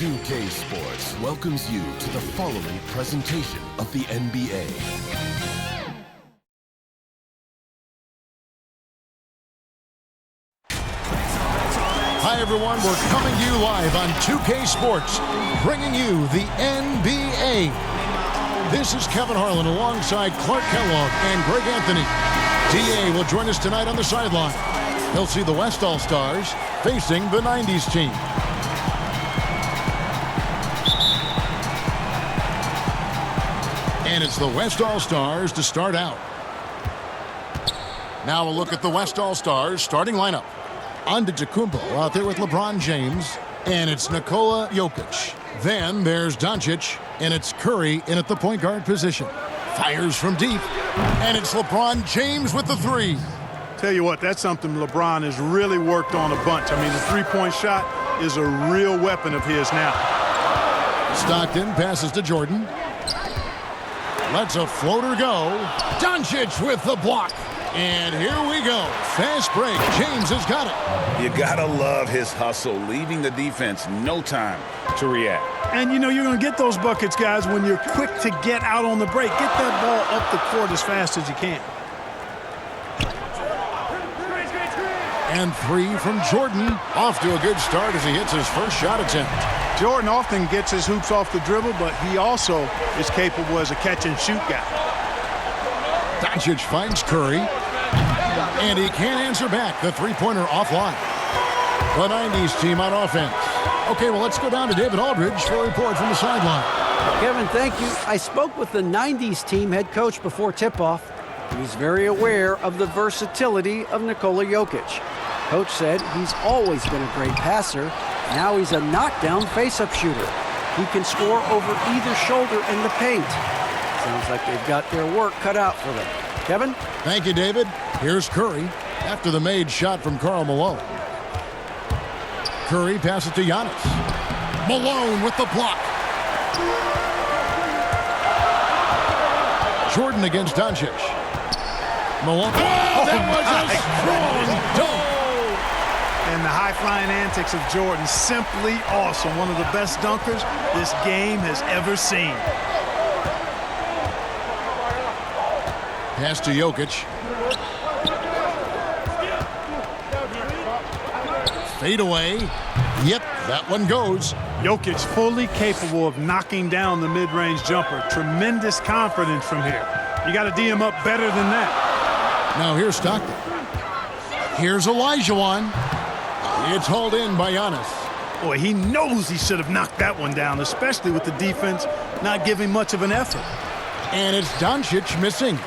2K Sports welcomes you to the following presentation of the NBA. Hi everyone, we're coming to you live on 2K Sports, bringing you the NBA. This is Kevin Harlan alongside Clark Kellogg and Greg Anthony. DA will join us tonight on the sideline. He'll see the West All-Stars facing the 90's team. And it's the West All-Stars to start out. Now a look at the West All-Stars starting lineup. Antetokounmpo out there with LeBron James, and it's Nikola Jokic. Then there's Doncic, and it's Curry in at the point guard position. Fires from deep, and it's LeBron James with the three. Tell you what, that's something LeBron has really worked on a bunch. I mean, the three-point shot is a real weapon of his now. Stockton passes to Jordan. Lets a floater go. Doncic with the block. And here we go. Fast break. James has got it. You gotta love his hustle, leaving the defense no time to react. And you know you're going to get those buckets, guys, when you're quick to get out on the break. Get that ball up the court as fast as you can. And three from Jordan. Off to a good start as he hits his first shot attempt. Jordan often gets his hoops off the dribble, but he also is capable as a catch-and-shoot guy. Doncic finds Curry. And he can't answer back. The three-pointer offline. The 90's team on offense. Okay, well, let's go down to David Aldridge for a report from the sideline. Kevin, thank you. I spoke with the 90's team head coach before tip-off. He's very aware of the versatility of Nikola Jokic. Coach said he's always been a great passer. Now he's a knockdown face-up shooter. He can score over either shoulder in the paint. Sounds like they've got their work cut out for them. Kevin? Thank you, David. Here's Curry after the made shot from Karl Malone. Curry passes to Giannis. Malone with the block. Jordan against Doncic. Malone. Oh, that was a strong dunk. And the high-flying antics of Jordan, simply awesome. One of the best dunkers this game has ever seen. Pass to Jokic. Fade away. Yep, that one goes. Jokic fully capable of knocking down the mid-range jumper. Tremendous confidence from here. You got to D him up better than that. Now here's Stockton. Here's Olajuwon. It's hauled in by Giannis. Boy, he knows he should have knocked that one down, especially with the defense not giving much of an effort. And it's Doncic missing.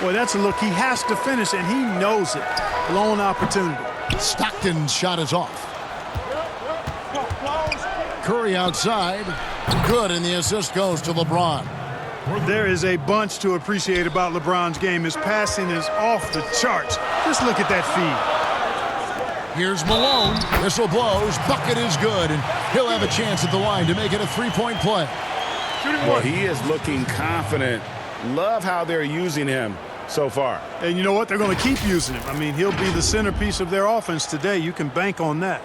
Boy, that's a look he has to finish, and he knows it. Blown opportunity. Stockton's shot is off. Curry outside. Good, and the assist goes to LeBron. There is a bunch to appreciate about LeBron's game. His passing is off the charts. Just look at that feed. Here's Malone. Whistle blows. Bucket is good, and he'll have a chance at the line to make it a three-point play. Well, he is looking confident. Love how they're using him so far. And you know what? They're going to keep using him. I mean, he'll be the centerpiece of their offense today. You can bank on that.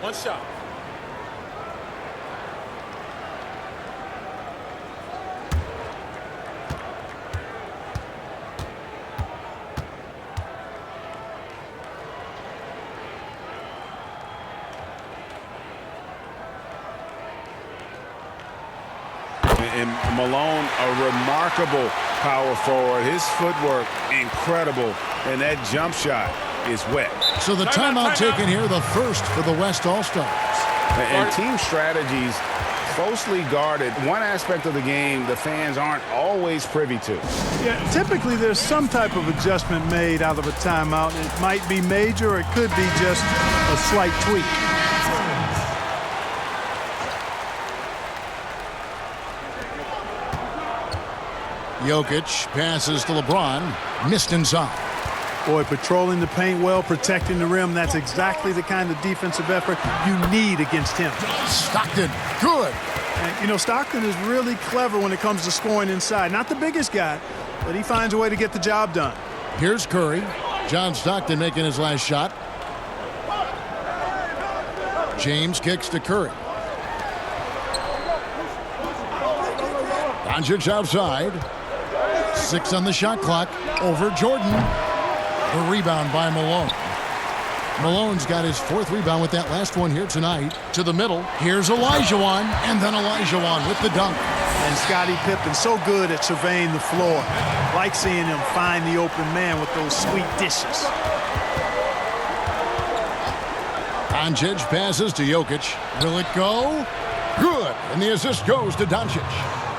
One shot. And Malone, a remarkable power forward. His footwork, incredible. And that jump shot is wet. So the timeout taken here, the first for the West All-Stars. And team strategies closely guarded. One aspect of the game the fans aren't always privy to. Yeah, typically there's some type of adjustment made out of a timeout. It might be major, or it could be just a slight tweak. Jokic passes to LeBron. Missed inside. Boy, patrolling the paint well, protecting the rim. That's exactly the kind of defensive effort you need against him. Stockton, good. And, you know, Stockton is really clever when it comes to scoring inside. Not the biggest guy, but he finds a way to get the job done. Here's Curry. John Stockton making his last shot. James kicks to Curry. Doncic outside. 6 on the shot clock. Over Jordan. The rebound by Malone. Malone's got his 4th rebound with that last one here tonight. To the middle. Here's Olajuwon. And then Olajuwon with the dunk. And Scottie Pippen's so good at surveying the floor. Like seeing him find the open man with those sweet dishes. Doncic passes to Jokic. Will it go? Good. And the assist goes to Doncic.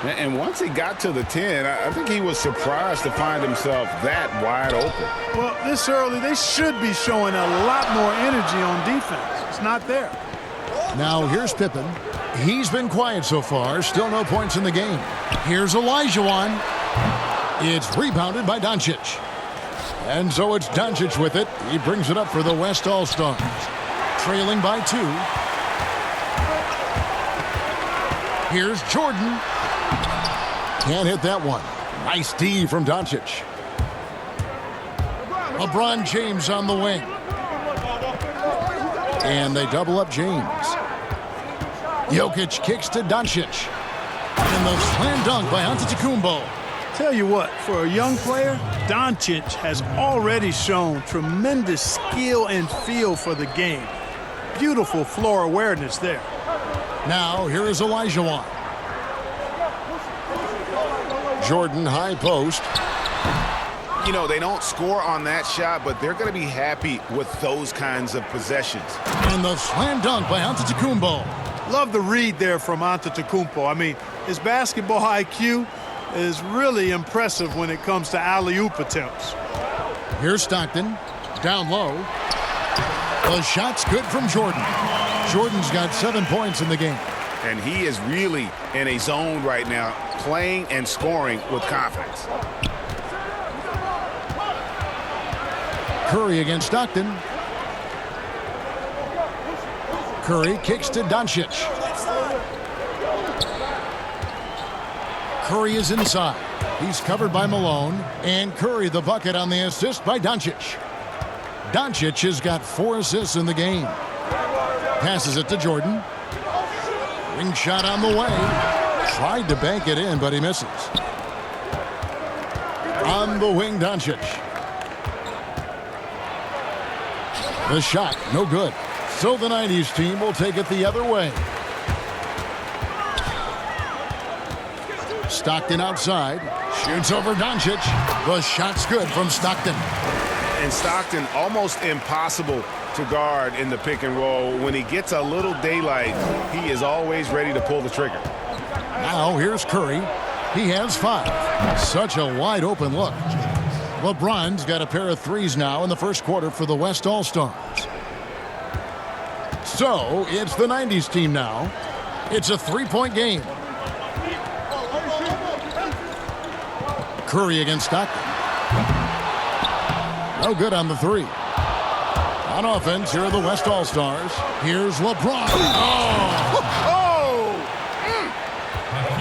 And once he got to the 10, I think he was surprised to find himself that wide open. Well, this early, they should be showing a lot more energy on defense. It's not there. Now here's Pippen. He's been quiet so far. Still no points in the game. Here's Olajuwon. It's rebounded by Doncic. And so it's Doncic with it. He brings it up for the West All-Stars. Trailing by 2. Here's Jordan. Can't hit that one. Nice D from Doncic. LeBron James on the wing. And they double up James. Jokic kicks to Doncic. And the slam dunk by Antetokounmpo. Tell you what, for a young player, Doncic has already shown tremendous skill and feel for the game. Beautiful floor awareness there. Now, here is Olajuwon. Jordan, high post. You know, they don't score on that shot, but they're going to be happy with those kinds of possessions. And the slam dunk by Antetokounmpo. Love the read there from Antetokounmpo. I mean, his basketball IQ is really impressive when it comes to alley-oop attempts. Here's Stockton. Down low. The shot's good from Jordan. Jordan's got 7 points in the game. And he is really in a zone right now, playing and scoring with confidence. Curry against Stockton. Curry kicks to Doncic. Curry is inside. He's covered by Malone. And Curry the bucket on the assist by Doncic. Doncic has got 4 assists in the game. Passes it to Jordan. Ring shot on the way. Tried to bank it in, but he misses. On the wing, Doncic. The shot, no good. So the 90's team will take it the other way. Stockton outside. Shoots over Doncic. The shot's good from Stockton. And Stockton almost impossible to guard in the pick and roll. When he gets a little daylight, he is always ready to pull the trigger. Now here's Curry. He has 5. Such a wide open look. LeBron's got a pair of 3s now in the first quarter for the West All-Stars. So it's the 90's team now. It's a 3-point game. Curry against Stockton. No good on the 3. On offense, here are the West All-Stars. Here's LeBron.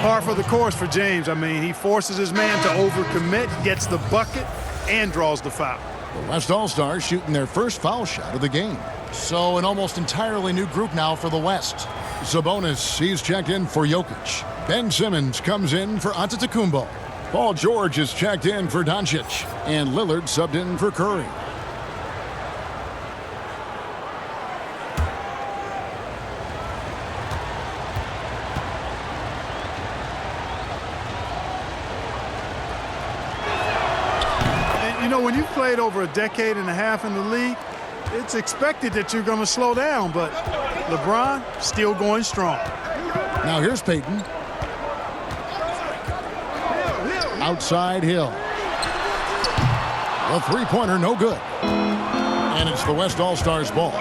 Par for the course for James. I mean, he forces his man to overcommit, gets the bucket, and draws the foul. The West All-Stars shooting their first foul shot of the game. So an almost entirely new group now for the West. Sabonis, he's checked in for Jokic. Ben Simmons comes in for Antetokounmpo. Paul George is checked in for Doncic. And Lillard subbed in for Curry. You know, when you've played over a decade and a half in the league, it's expected that you're going to slow down, but LeBron still going strong. Now here's Payton. Outside Hill. The three-pointer no good. And it's the West All-Stars ball.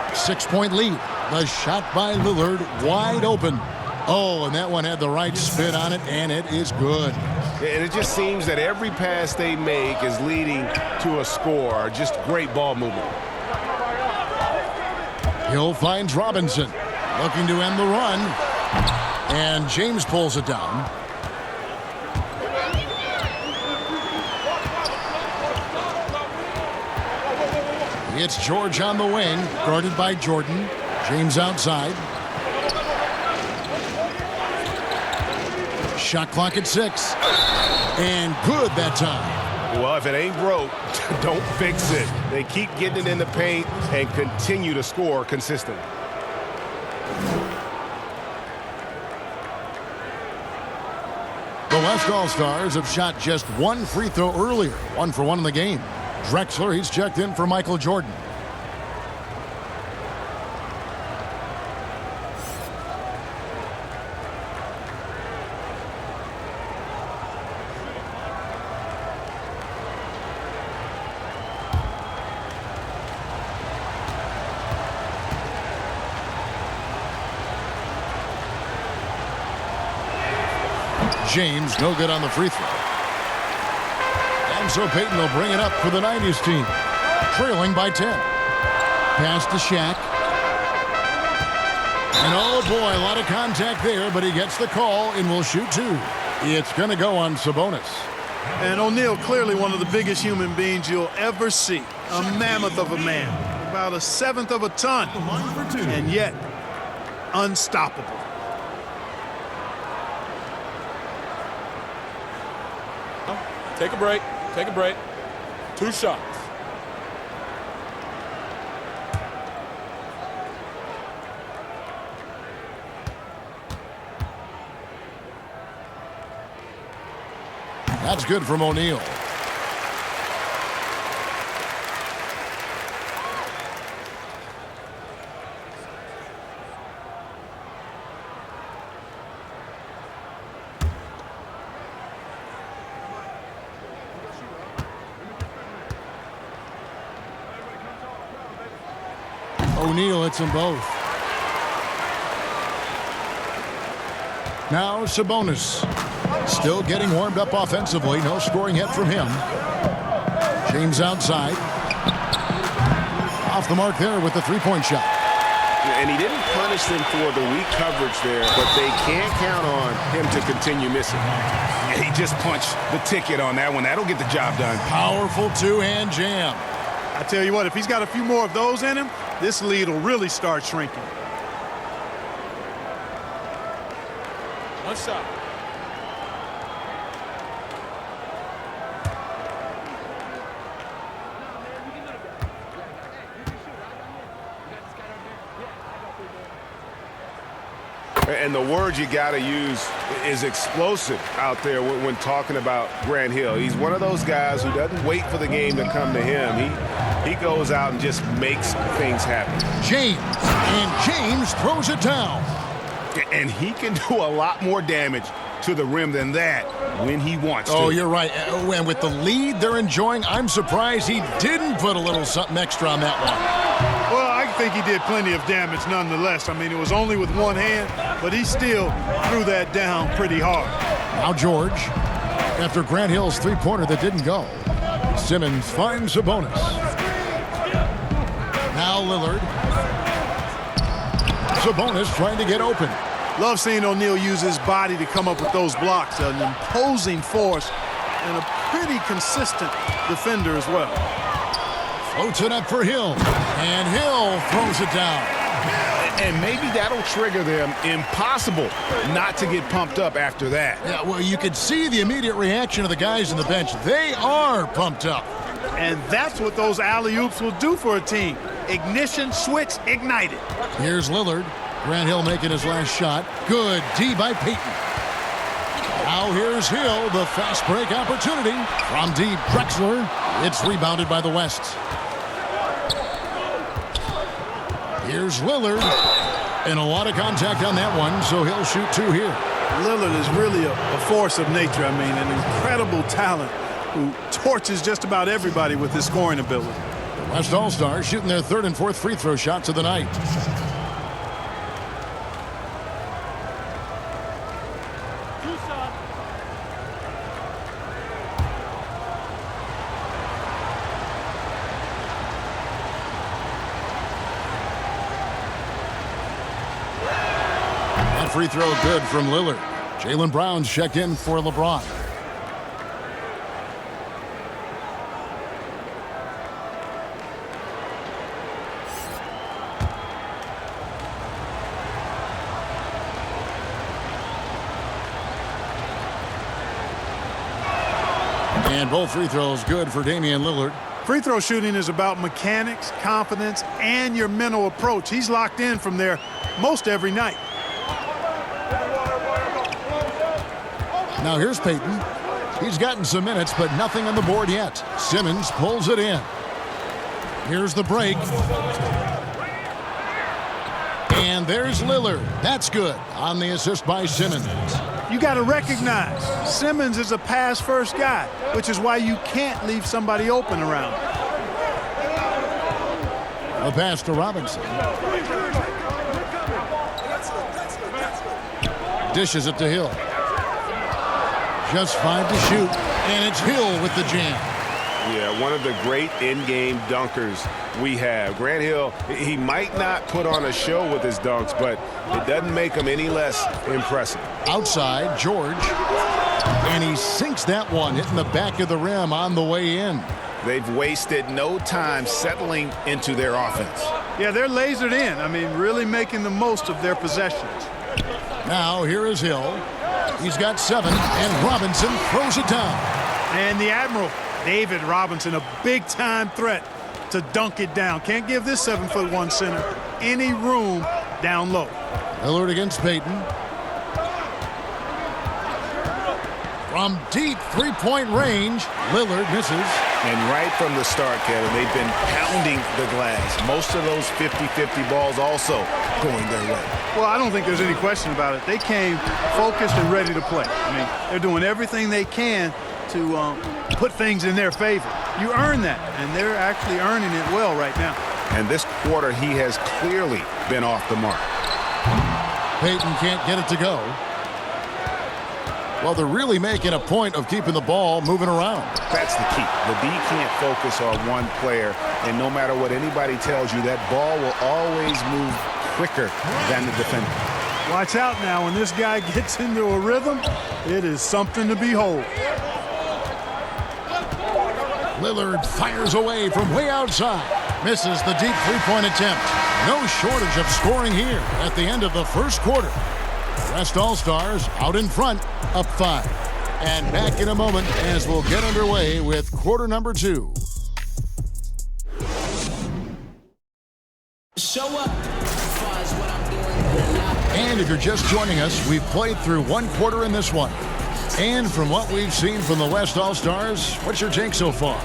6-point lead. The shot by Lillard wide open. Oh, and that one had the right spin on it, and it is good. And it just seems that every pass they make is leading to a score. Just great ball movement. Hill finds Robinson, looking to end the run. And James pulls it down. It's George on the wing, guarded by Jordan. James outside. Shot clock at 6. And good that time. Well, if it ain't broke, don't fix it. They keep getting it in the paint and continue to score consistently. The West All-Stars have shot just one free throw earlier, 1 for 1 in the game. Drexler, he's checked in for Michael Jordan. James, no good on the free throw. And so Peyton will bring it up for the 90's team, trailing by 10. Pass to Shaq. And oh boy, a lot of contact there, but he gets the call and will shoot 2. It's going to go on Sabonis. And O'Neal, clearly one of the biggest human beings you'll ever see. A mammoth of a man, about 1/7 of a ton, and yet unstoppable. Take a break. Take a break. 2 shots. That's good from O'Neal. O'Neal hits them both. Now Sabonis. Still getting warmed up offensively. No scoring hit from him. James outside. Off the mark there with the three-point shot. And he didn't punish them for the weak coverage there, but they can't count on him to continue missing. And he just punched the ticket on that one. That'll get the job done. Powerful two-hand jam. I tell you what, if he's got a few more of those in him, this lead will really start shrinking. 1 shot. And the word you got to use is explosive out there when talking about Grant Hill. He's one of those guys who doesn't wait for the game to come to him. He goes out and just makes things happen. James. And James throws it down. And he can do a lot more damage to the rim than that when he wants to. Oh, you're right. And with the lead they're enjoying, I'm surprised he didn't put a little something extra on that one. Well, I think he did plenty of damage nonetheless. I mean, it was only with one hand, but he still threw that down pretty hard. Now George, after Grant Hill's three-pointer that didn't go. Simmons finds Sabonis. Now Lillard. Sabonis trying to get open. Love seeing O'Neal use his body to come up with those blocks. An imposing force and a pretty consistent defender as well. Floats it up for Hill. And Hill throws it down. And maybe that'll trigger them. Impossible not to get pumped up after that. Yeah, well, you could see the immediate reaction of the guys on the bench. They are pumped up. And that's what those alley-oops will do for a team. Ignition, switch, ignited. Here's Lillard. Grant Hill making his last shot. Good D by Peyton. Now here's Hill, the fast break opportunity. From deep, Drexler. It's rebounded by the West. Here's Lillard. And a lot of contact on that one, so he'll shoot 2 here. Lillard is really a force of nature. I mean, an incredible talent who torches just about everybody with his scoring ability. The West All-Stars shooting their 3rd and 4th free throw shots of the night. That free throw good from Lillard. Jaylen Brown's checked in for LeBron. And both free throws good for Damian Lillard. Free throw shooting is about mechanics, confidence, and your mental approach. He's locked in from there most every night. Now here's Payton. He's gotten some minutes, but nothing on the board yet. Simmons pulls it in. Here's the break. And there's Lillard. That's good on the assist by Simmons. You got to recognize Simmons is a pass-first guy, which is why you can't leave somebody open around. A pass to Robinson. Dishes it to Hill. Just 5 to shoot, and it's Hill with the jam. Yeah, one of the great in-game dunkers we have. Grant Hill, he might not put on a show with his dunks, but it doesn't make him any less impressive. Outside, George. And he sinks that one, hitting the back of the rim on the way in. They've wasted no time settling into their offense. Yeah, they're lasered in. I mean, really making the most of their possessions. Now, here is Hill. He's got 7, and Robinson throws it down. And the Admiral, David Robinson, a big-time threat to dunk it down. Can't give this 7'1" center any room down low. Lillard against Payton. From deep three-point range, Lillard misses. And right from the start, Kevin, they've been pounding the glass. Most of those 50-50 balls also going their way. Well, I don't think there's any question about it. They came focused and ready to play. I mean, they're doing everything they can to put things in their favor. You earn that, and they're actually earning it well right now. And this quarter, he has clearly been off the mark. Payton can't get it to go. Well, they're really making a point of keeping the ball moving around. That's the key. The D can't focus on one player, and no matter what anybody tells you, that ball will always move quicker than the defender. Watch out now. When this guy gets into a rhythm, it is something to behold. Lillard fires away from way outside. Misses the deep three-point attempt. No shortage of scoring here at the end of the first quarter. West All-Stars out in front, up 5. And back in a moment as we'll get underway with quarter number 2. Show up. And if you're just joining us, we've played through one quarter in this one. And from what we've seen from the West All-Stars, what's your take so far?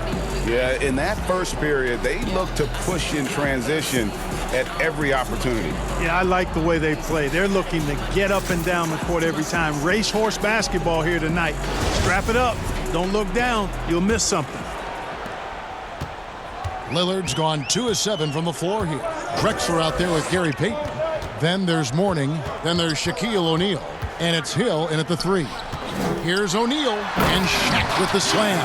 Yeah, in that first period, they look to push in transition at every opportunity. Yeah, I like the way they play. They're looking to get up and down the court every time. Racehorse basketball here tonight. Strap it up. Don't look down. You'll miss something. Lillard's gone 2 of 7 from the floor here. Drexler out there with Gary Payton. Then there's Mourning. Then there's Shaquille O'Neal. And it's Hill in at the 3. Here's O'Neal and Shaq with the slam.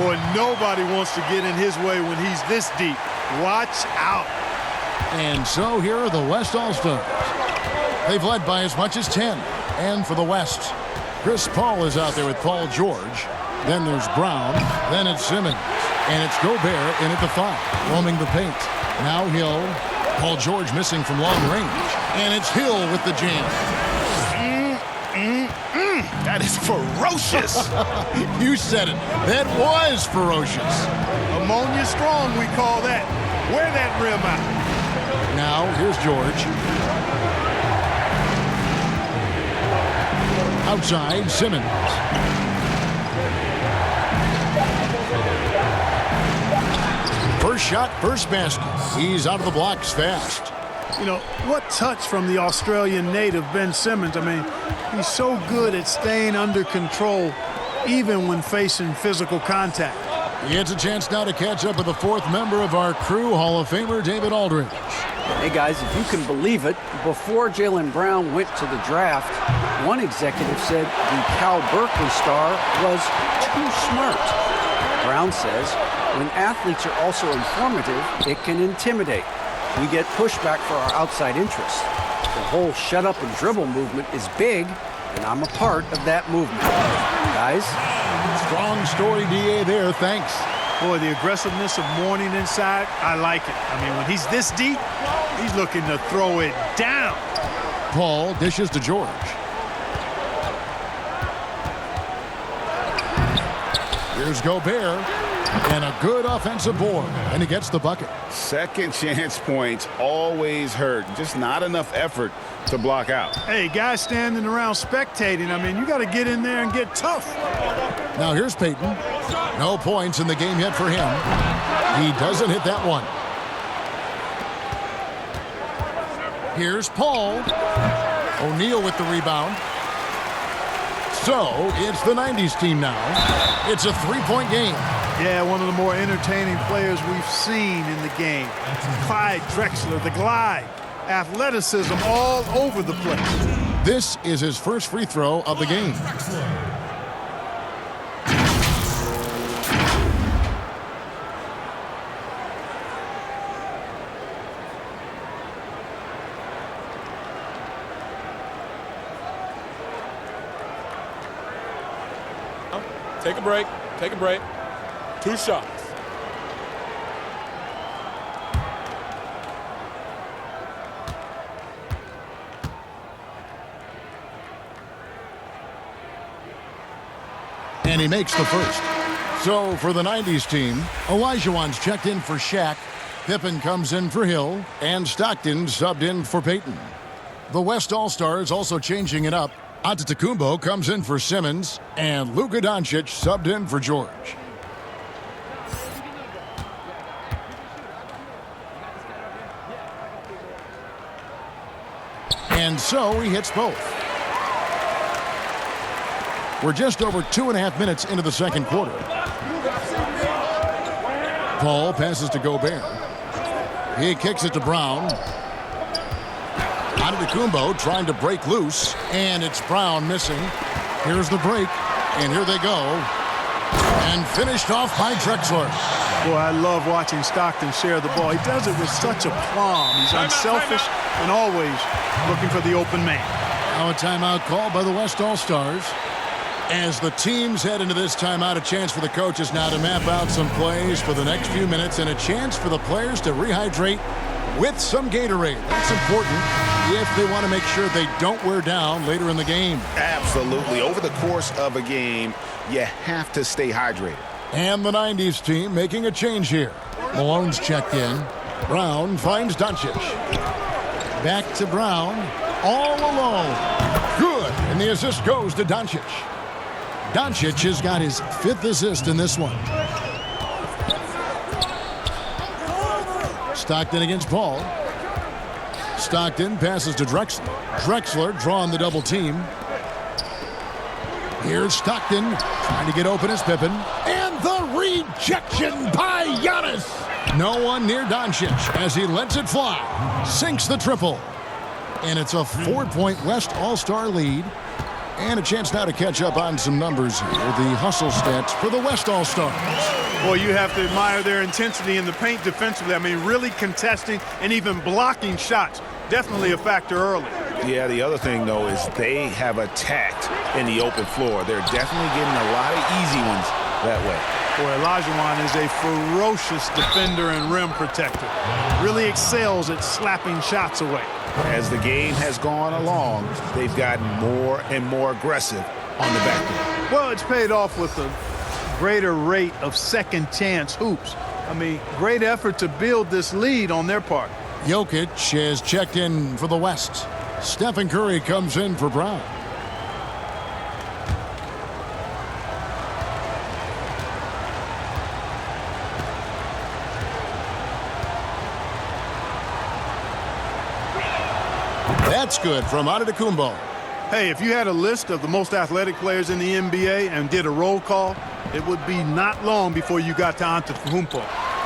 Boy, nobody wants to get in his way when he's this deep. Watch out. And so here are the West All-Stars. They've led by as much as 10. And for the West, Chris Paul is out there with Paul George. Then there's Brown. Then it's Simmons. And it's Gobert in at the 5, roaming the paint. Now Hill. Paul George missing from long range. And it's Hill with the jam. That is ferocious. You said it. That was ferocious. Ammonia strong, we call that. Wear that rim out. Now, here's George. Outside, Simmons. First shot, first basket. He's out of the blocks fast. You know, what touch from the Australian native, Ben Simmons. I mean, he's so good at staying under control, even when facing physical contact. He gets a chance now to catch up with the 4th member of our crew, Hall of Famer David Aldridge. Hey, guys, if you can believe it, before Jaylen Brown went to the draft, one executive said the Cal Berkeley star was too smart. Brown says when athletes are also informative, it can intimidate. We get pushback for our outside interests. The whole shut up and dribble movement is big, and I'm a part of that movement. Guys? Strong story, DA, there. Thanks. Boy, the aggressiveness of Mourning inside, I like it. I mean, when he's this deep, he's looking to throw it down. Paul dishes to George. Here's Gobert. And a good offensive board. And he gets the bucket. Second chance points always hurt. Just not enough effort to block out. Hey, guys standing around spectating, I mean, you got to get in there and get tough. Now here's Payton. No points in the game yet for him. He doesn't hit that one. Here's Paul. O'Neal with the rebound. So it's the 90's team now. It's a three-point game. Yeah, one of the more entertaining players we've seen in the game. Clyde Drexler, the glide. Athleticism all over the place. This is his first free throw of the game. Take a break. Take a break. 2 shots. And he makes the first. So for the 90's team, Olajuwon's checked in for Shaq, Pippen comes in for Hill, and Stockton subbed in for Payton. The West All-Stars also changing it up. Antetokounmpo comes in for Simmons, and Luka Doncic subbed in for George. And so he hits both. We're just over 2.5 minutes into the second quarter. Paul passes to Gobert. He kicks it to Brown. Antetokounmpo trying to break loose, and it's Brown missing. Here's the break, and here they go. And finished off by Drexler. Boy, I love watching Stockton share the ball. He does it with such a plum. He's unselfish and always looking for the open man. Now a timeout called by the West All-Stars. As the teams head into this timeout, a chance for the coaches now to map out some plays for the next few minutes and a chance for the players to rehydrate with some Gatorade. That's important if they want to make sure they don't wear down later in the game. Absolutely. Over the course of a game, you have to stay hydrated. And the 90's team making a change here. Malone's checked in. Brown finds Doncic. Back to Brown. All alone. Good. And the assist goes to Doncic. Doncic has got his 5th assist in this one. Stockton against Paul. Stockton passes to Drexler. Drexler drawing the double team. Here's Stockton trying to get open as Pippen. And the rejection by Giannis. No one near Doncic as he lets it fly. Sinks the triple. And it's a 4-point West All-Star lead. And a chance now to catch up on some numbers here. The hustle stats for the West All-Stars. Well, you have to admire their intensity in the paint defensively. I mean, really contesting and even blocking shots. Definitely a factor early. Yeah, the other thing, though, is they have attacked in the open floor. They're definitely getting a lot of easy ones that way. Boy, Olajuwon is a ferocious defender and rim protector. Really excels at slapping shots away. As the game has gone along, they've gotten more and more aggressive on the back end. Well, it's paid off with a greater rate of second chance hoops. I mean, great effort to build this lead on their part. Jokic has checked in for the West. Stephen Curry comes in for Brown. That's good from Antetokounmpo. Hey, if you had a list of the most athletic players in the NBA and did a roll call, it would be not long before you got to Antetokounmpo.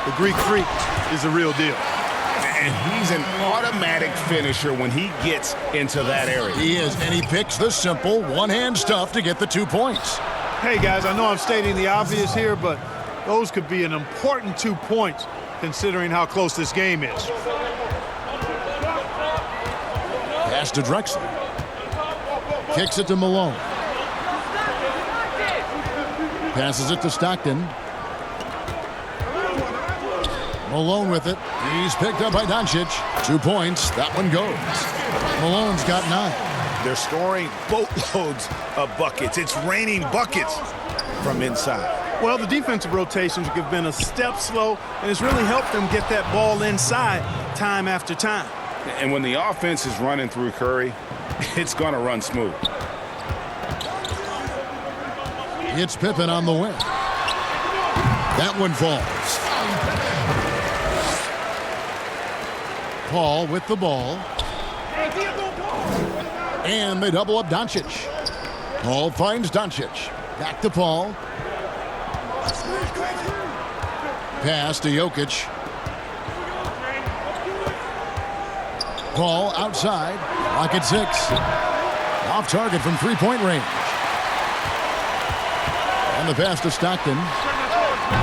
The Greek Freak is the real deal. And he's an automatic finisher when he gets into that area. He is, and he picks the simple one-hand stuff to get the 2 points. Hey, guys, I know I'm stating the obvious here, but those could be an important 2 points considering how close this game is. Pass to Drexler. Kicks it to Malone. Passes it to Stockton. Malone with it. He's picked up by Doncic. 2 points. That one goes. Malone's got 9. They're scoring boatloads of buckets. It's raining buckets from inside. Well, the defensive rotations have been a step slow, and it's really helped them get that ball inside time after time. And when the offense is running through Curry, it's going to run smooth. It's Pippen on the wing. That one falls. Paul with the ball. And they double up Doncic. Paul finds Doncic. Back to Paul. Pass to Jokic. Paul outside. Clock at 6. Off target from three-point range. And the pass to Stockton.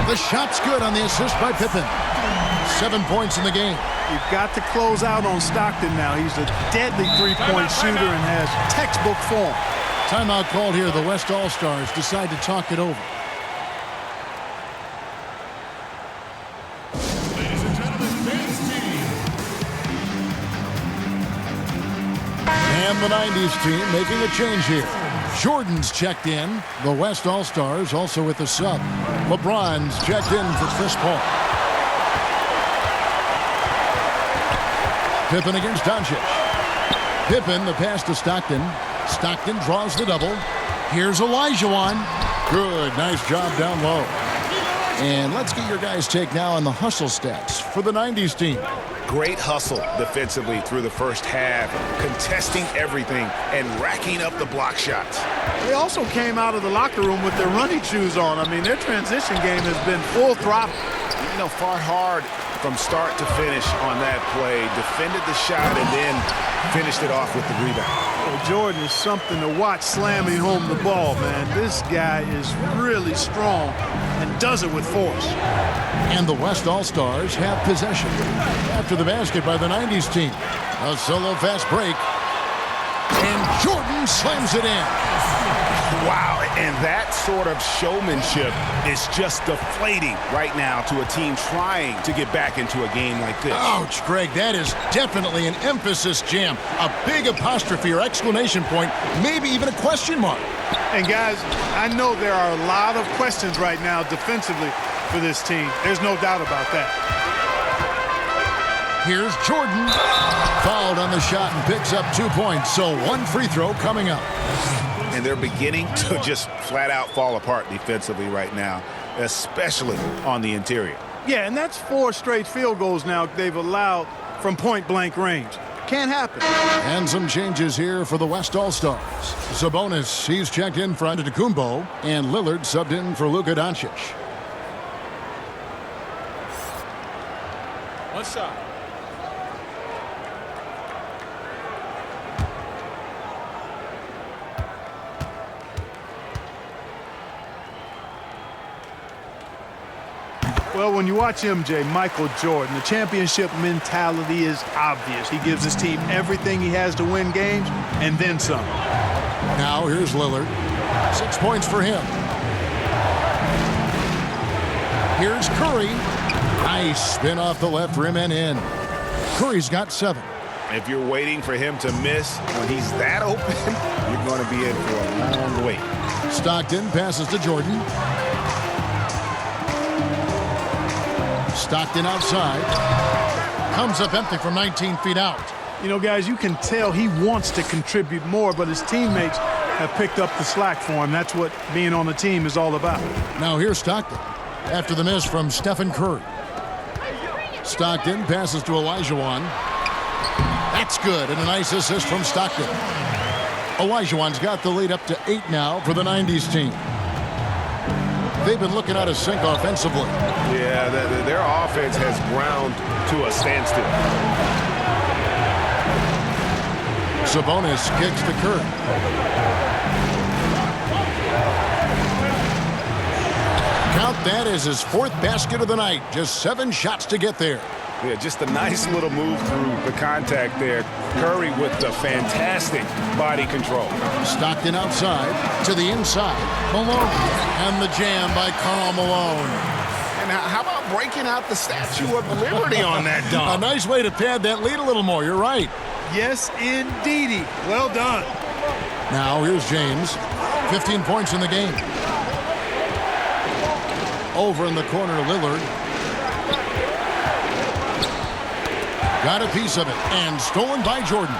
The shot's good on the assist by Pippen. 7 points in the game. You've got to close out on Stockton now. He's a deadly three-point shooter and has textbook form. Timeout called here. The West All-Stars decide to talk it over. Ladies and gentlemen, this team. And the 90's team making a change here. Jordan's checked in. The West All-Stars also with the sub. LeBron's checked in for Chris Paul. Pippen against Doncic. Pippen, the pass to Stockton. Stockton draws the double. Here's Olajuwon. Good, nice job down low. And let's get your guys' take now on the hustle stats for the 90's team. Great hustle defensively through the first half, contesting everything and racking up the block shots. They also came out of the locker room with their running shoes on. I mean, their transition game has been full throttle. You know, fought hard from start to finish on that play, defended the shot, and then finished it off with the rebound. Well, Jordan is something to watch slamming home the ball, man. This guy is really strong and does it with force. And the West All-Stars have possession. After the basket by the 90's team. A solo fast break. And Jordan slams it in. Wow, and that sort of showmanship is just deflating right now to a team trying to get back into a game like this. Ouch, Greg, that is definitely an emphasis jam. A big apostrophe or exclamation point, maybe even a question mark. And guys, I know there are a lot of questions right now defensively for this team. There's no doubt about that. Here's Jordan. Fouled on the shot and picks up 2 points. So one free throw coming up. And they're beginning to just flat out fall apart defensively right now, especially on the interior. Yeah, and that's 4 straight field goals now they've allowed from point-blank range. Can't happen. And some changes here for the West All-Stars. Sabonis, he's checked in for Antetokounmpo, and Lillard subbed in for Luka Doncic. One shot. Well, when you watch MJ, Michael Jordan, the championship mentality is obvious. He gives his team everything he has to win games, and then some. Now here's Lillard. 6 points for him. Here's Curry. Nice spin off the left rim and in. Curry's got 7. If you're waiting for him to miss when he's that open, you're going to be in for a long wait. Stockton passes to Jordan. Stockton outside. Comes up empty from 19 feet out. You know, guys, you can tell he wants to contribute more, but his teammates have picked up the slack for him. That's what being on the team is all about. Now here's Stockton after the miss from Stephen Curry. Stockton passes to Olajuwon. That's good, and a nice assist from Stockton. Olajuwon's got the lead up to 8 now for the 90's team. They've been looking out of sync offensively. Yeah, their offense has ground to a standstill. Sabonis kicks to Curry. Count that as his 4th basket of the night. Just 7 shots to get there. Yeah, just a nice little move through the contact there. Curry with the fantastic body control. Stockton outside to the inside. Malone. And the jam by Karl Malone. And how about breaking out the Statue of Liberty on that dunk? A nice way to pad that lead a little more. You're right. Yes, indeedy. Well done. Now here's James. 15 points in the game. Over in the corner, Lillard. Got a piece of it, and stolen by Jordan.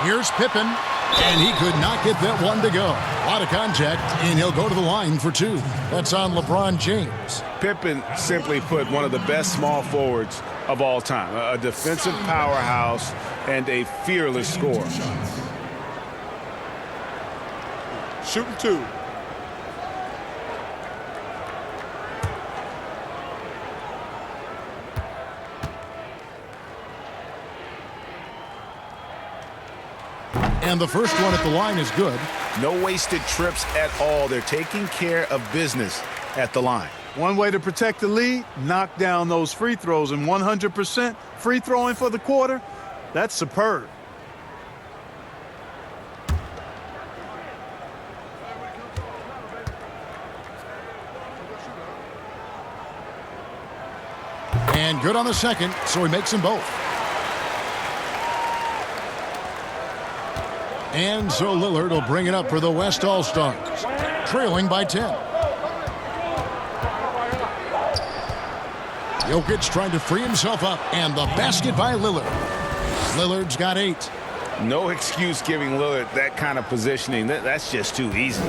Here's Pippen, and he could not get that one to go. A lot of contact, and he'll go to the line for two. That's on LeBron James. Pippen, simply put, one of the best small forwards of all time. A defensive powerhouse and a fearless scorer. Shooting 2. And the first one at the line is good. No wasted trips at all. They're taking care of business at the line. One way to protect the lead, knock down those free throws, and 100% free throwing for the quarter, that's superb. And good on the second, so he makes them both. And so Lillard will bring it up for the West All-Stars, trailing by 10. Jokic trying to free himself up, and the basket by Lillard. Lillard's got 8. No excuse giving Lillard that kind of positioning. That's just too easy.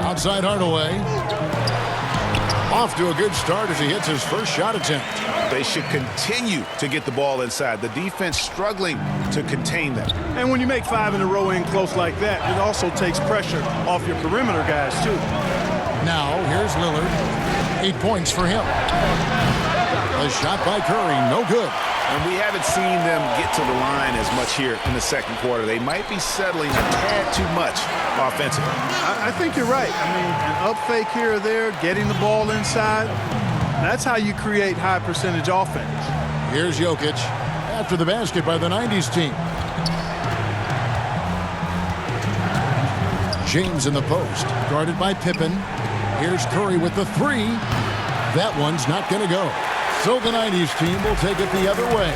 Outside Hardaway. Off to a good start as he hits his first shot attempt. They should continue to get the ball inside. The defense struggling to contain them. And when you make 5 in a row in close like that, it also takes pressure off your perimeter guys, too. Now, here's Lillard. 8 points for him. A shot by Curry, no good. And we haven't seen them get to the line as much here in the second quarter. They might be settling a tad too much offensively. I think you're right. I mean, an up fake here or there, getting the ball inside, that's how you create high percentage offense. Here's Jokic after the basket by the 90's team. James in the post, guarded by Pippen. Here's Curry with the 3. That one's not going to go. So the 90's team will take it the other way.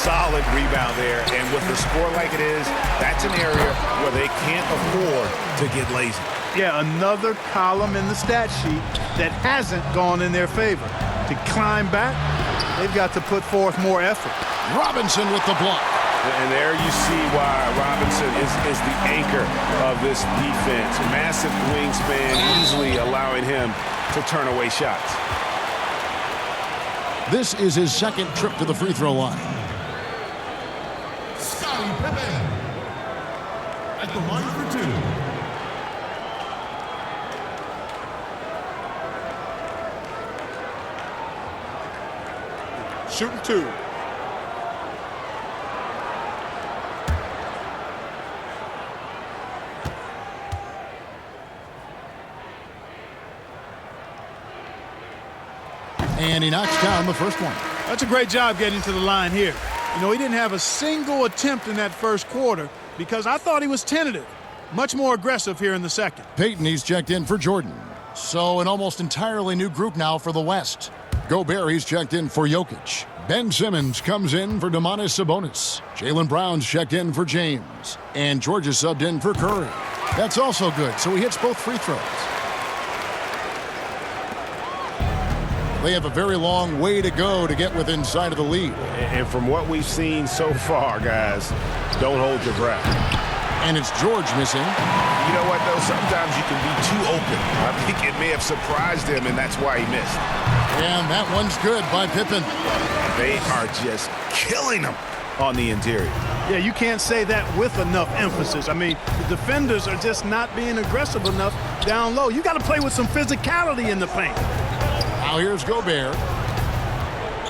Solid rebound there, and with the score like it is, that's an area where they can't afford to get lazy. Yeah, another column in the stat sheet that hasn't gone in their favor. To climb back, they've got to put forth more effort. Robinson with the block. And there you see why Robinson is the anchor of this defense. Massive wingspan, easily allowing him to turn away shots. This is his second trip to the free throw line. Scottie Pippen at the line for 2. Shooting 2. And he knocks down the first one. That's a great job getting to the line here. You know, he didn't have a single attempt in that first quarter because I thought he was tentative. Much more aggressive here in the second. Peyton, he's checked in for Jordan. So an almost entirely new group now for the West. Gobert, he's checked in for Jokic. Ben Simmons comes in for Domantas Sabonis. Jaylen Brown's checked in for James. And George is subbed in for Curry. That's also good, so he hits both free throws. They have a very long way to go to get within sight of the lead. And from what we've seen so far, guys, don't hold your breath. And it's George missing. You know what, though? Sometimes you can be too open. I think it may have surprised him, and that's why he missed. And that one's good by Pippen. They are just killing him on the interior. Yeah, you can't say that with enough emphasis. I mean, the defenders are just not being aggressive enough down low. You got to play with some physicality in the paint. Now here's Gobert.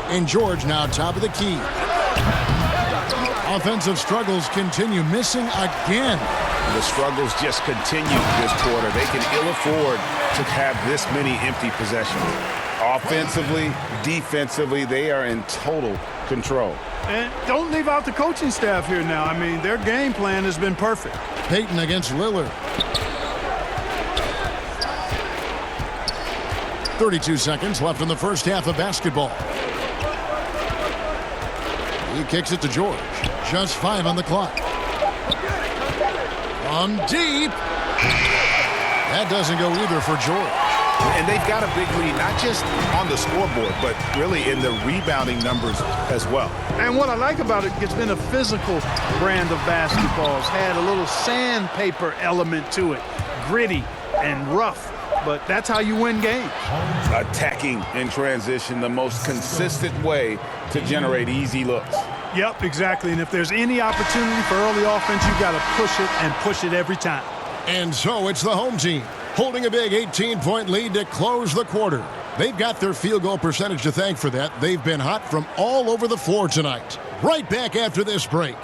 And George now top of the key. Offensive struggles continue, missing again. the struggles just continue this quarter. They can ill afford to have this many empty possessions. Offensively, defensively, they are in total control. And don't leave out the coaching staff here now. I mean, their game plan has been perfect. Payton against Lillard. 32 seconds left in the first half of basketball. He kicks it to George. Just 5 on the clock. From deep. That doesn't go either for George. And they've got a big lead, not just on the scoreboard, but really in the rebounding numbers as well. And what I like about it, it's been a physical brand of basketball. It's had a little sandpaper element to it. Gritty and rough. But that's how you win games. Attacking in transition, the most consistent way to generate easy looks. Yep, exactly. And if there's any opportunity for early offense, you got to push it and push it every time. And so it's the home team holding a big 18-point lead to close the quarter. They've got their field goal percentage to thank for that. They've been hot from all over the floor tonight. Right back after this break.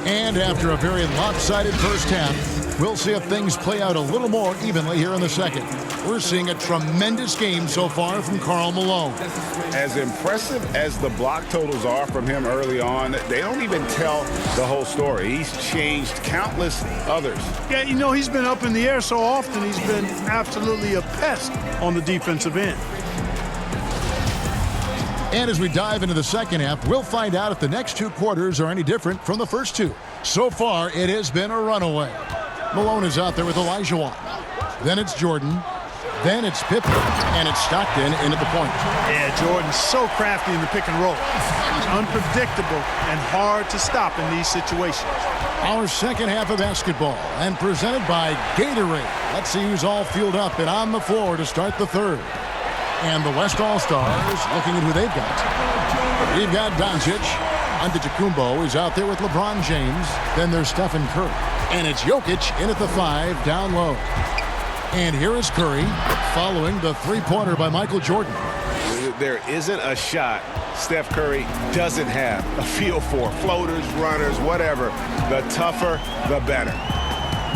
And after a very lopsided first half, we'll see if things play out a little more evenly here in the second. We're seeing a tremendous game so far from Karl Malone. As impressive as the block totals are from him early on, they don't even tell the whole story. He's changed countless others. Yeah, you know, he's been up in the air so often, he's been absolutely a pest on the defensive end. And as we dive into the second half, we'll find out if the next two quarters are any different from the first two. So far, it has been a runaway. Malone is out there with Olajuwon. Then it's Jordan. Then it's Pippen. And it's Stockton in at the point. Yeah, Jordan's so crafty in the pick and roll. He's unpredictable and hard to stop in these situations. Our second half of basketball and presented by Gatorade. Let's see who's all fueled up and on the floor to start the third. And the West All-Stars looking at who they've got. We've got Doncic. Antetokounmpo is out there with LeBron James. Then there's Stephen Curry. And it's Jokic in at the 5 down low. And here is Curry following the three-pointer by Michael Jordan. There isn't a shot Steph Curry doesn't have a feel for. Floaters, runners, whatever. The tougher, the better.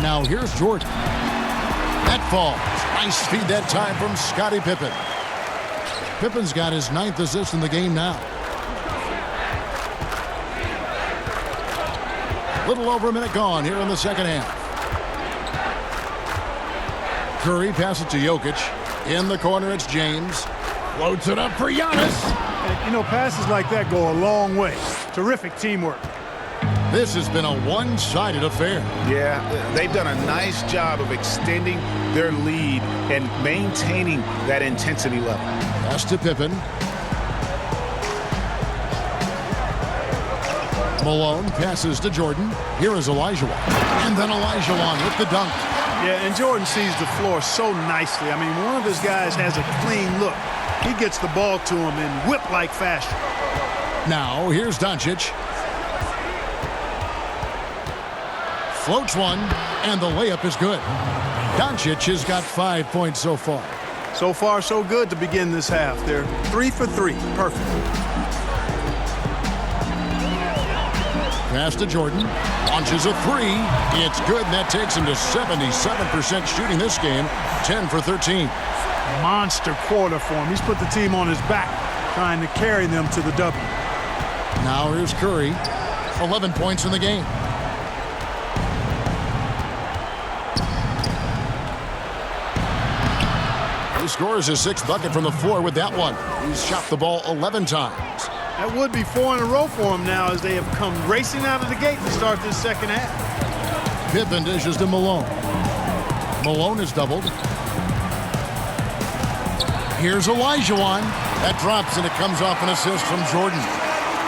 Now here's Jordan. That falls. Nice feed that time from Scottie Pippen. Pippen's got his 9th assist in the game now. Little over a minute gone here in the second half. Curry passes to Jokic. In the corner, it's James. Floats it up for Giannis. And, you know, passes like that go a long way. Terrific teamwork. This has been a one-sided affair. Yeah, they've done a nice job of extending their lead and maintaining that intensity level. Pass to Pippen. Malone passes to Jordan. Here is Olajuwon. And then Olajuwon with the dunk. Yeah, and Jordan sees the floor so nicely. I mean, one of his guys has a clean look. He gets the ball to him in whip-like fashion. Now, here's Doncic. Floats one, and the layup is good. Doncic has got 5 points so far. So far, so good to begin this half. They're 3 for 3. Perfect. Pass to Jordan. Launches a three. It's good, and that takes him to 77% shooting this game. 10 for 13. Monster quarter for him. He's put the team on his back, trying to carry them to the W. Now here's Curry. 11 points in the game. He scores his 6th bucket from the floor with that one. He's shot the ball 11 times. That would be 4 in a row for him now as they have come racing out of the gate to start this second half. Pippen dishes to Malone. Malone is doubled. Here's Olajuwon. That drops, and it comes off an assist from Jordan.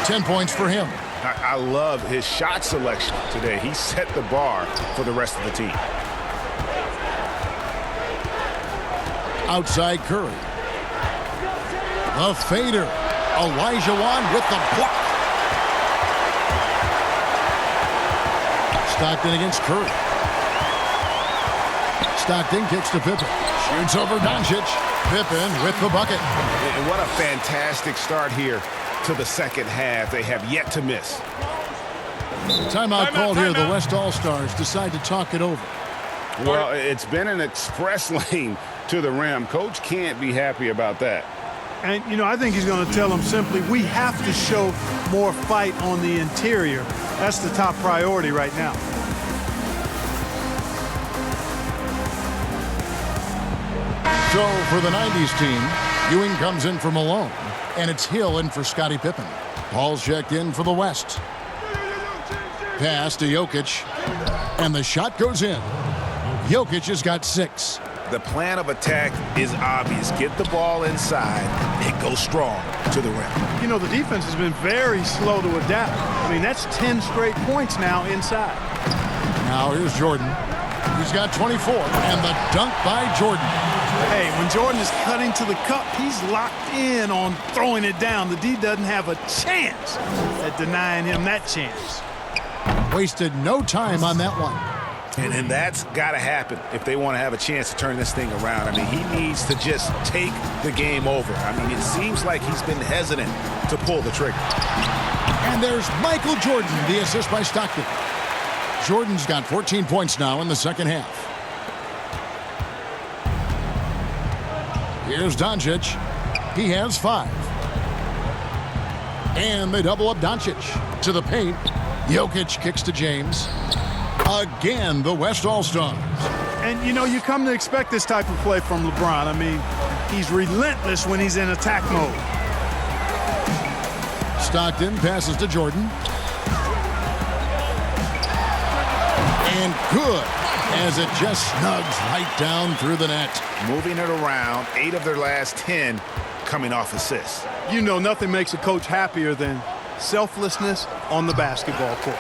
10 points for him. I love his shot selection today. He set the bar for the rest of the team. Outside Curry. The fader. Olajuwon with the block. Stockton against Curry. Stockton kicks to Pippen. Shoots over Doncic. Pippen with the bucket. And what a fantastic start here to the second half. They have yet to miss. Timeout called here. The West All-Stars decide to talk it over. Well, it's been an express lane to the rim. Coach can't be happy about that. And, you know, I think he's going to tell them simply, we have to show more fight on the interior. That's the top priority right now. So for the 90's team, Ewing comes in for Malone, and it's Hill in for Scottie Pippen. Paul's checked in for the West. Pass to Jokic, and the shot goes in. Jokic has got 6. The plan of attack is obvious. Get the ball inside and go strong to the rim. You know, the defense has been very slow to adapt. I mean, that's 10 straight points now inside. Now here's Jordan. He's got 24, and the dunk by Jordan. Hey, when Jordan is cutting to the cup, he's locked in on throwing it down. The D doesn't have a chance at denying him that chance. Wasted no time on that one. And that's got to happen if they want to have a chance to turn this thing around. I mean, he needs to just take the game over. I mean, it seems like he's been hesitant to pull the trigger. And there's Michael Jordan, the assist by Stockton. Jordan's got 14 points now in the second half. Here's Doncic. He has 5. And they double up Doncic to the paint. Jokic kicks to James. Again, the West All-Stars. And, you know, you come to expect this type of play from LeBron. I mean, he's relentless when he's in attack mode. Stockton passes to Jordan. And good, as it just snugs right down through the net. Moving it around, 8 of their last 10 coming off assists. You know, nothing makes a coach happier than selflessness on the basketball court.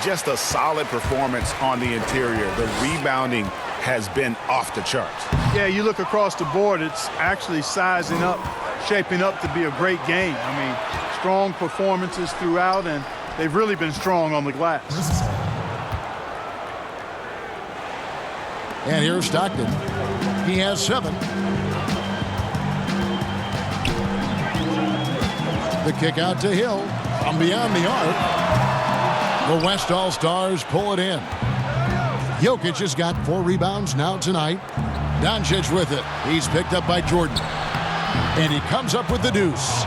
Just a solid performance on the interior. The rebounding has been off the charts. Yeah, you look across the board, it's actually sizing up, shaping up to be a great game. I mean, strong performances throughout, and they've really been strong on the glass. And here's Stockton. He has 7. The kick out to Hill from beyond the arc. The West All-Stars pull it in. Jokic has got 4 rebounds now tonight. Doncic with it. He's picked up by Jordan. And he comes up with the deuce.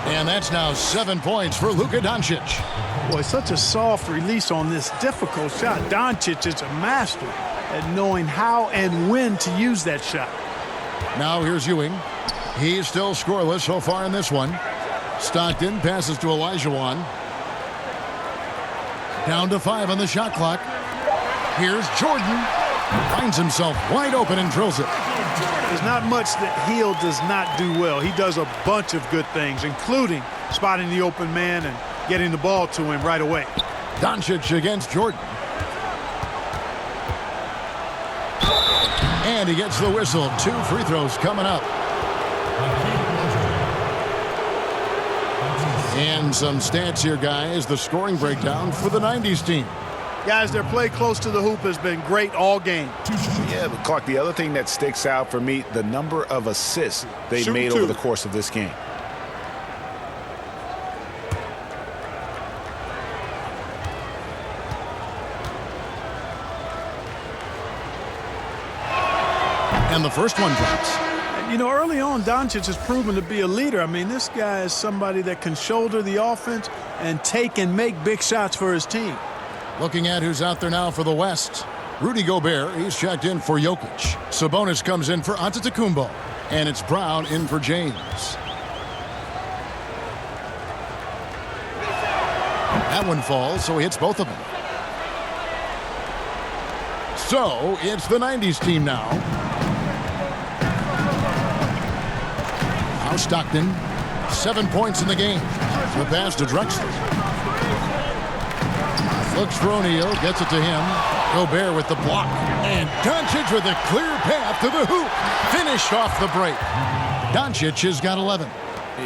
And that's now 7 points for Luka Doncic. Boy, such a soft release on this difficult shot. Doncic is a master at knowing how and when to use that shot. Now here's Ewing. He's still scoreless so far in this one. Stockton passes to Olajuwon. Down to 5 on the shot clock. Here's Jordan. Finds himself wide open and drills it. There's not much that Hill does not do well. He does a bunch of good things, including spotting the open man and getting the ball to him right away. Doncic against Jordan. And he gets the whistle. 2 free throws coming up. And some stats here, guys. The scoring breakdown for the 90's team. Guys, their play close to the hoop has been great all game. Yeah, but Clark, the other thing that sticks out for me, the number of assists they've made over the course of this game. And the first one drops. You know, early on, Doncic has proven to be a leader. I mean, this guy is somebody that can shoulder the offense and take and make big shots for his team. Looking at who's out there now for the West. Rudy Gobert, he's checked in for Jokic. Sabonis comes in for Antetokounmpo. And it's Brown in for James. That one falls, so he hits both of them. So it's the 90's team now. Now Stockton, 7 points in the game. The pass to Drexler. Looks for O'Neal, gets it to him. Gobert with the block. And Doncic with a clear path to the hoop. Finish off the break. Doncic has got 11.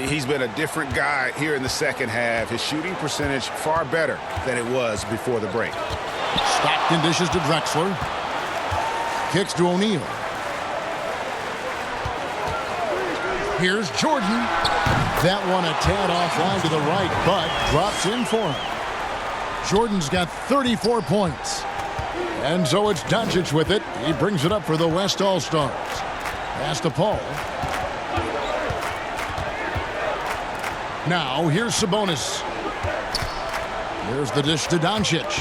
He's been a different guy here in the second half. His shooting percentage far better than it was before the break. Stockton dishes to Drexler. Kicks to O'Neal. Here's Jordan. That one a tad offline to the right, but drops in for him. Jordan's got 34 points. And so it's Doncic with it. He brings it up for the West All-Stars. Pass to Paul. Now here's Sabonis. Here's the dish to Doncic.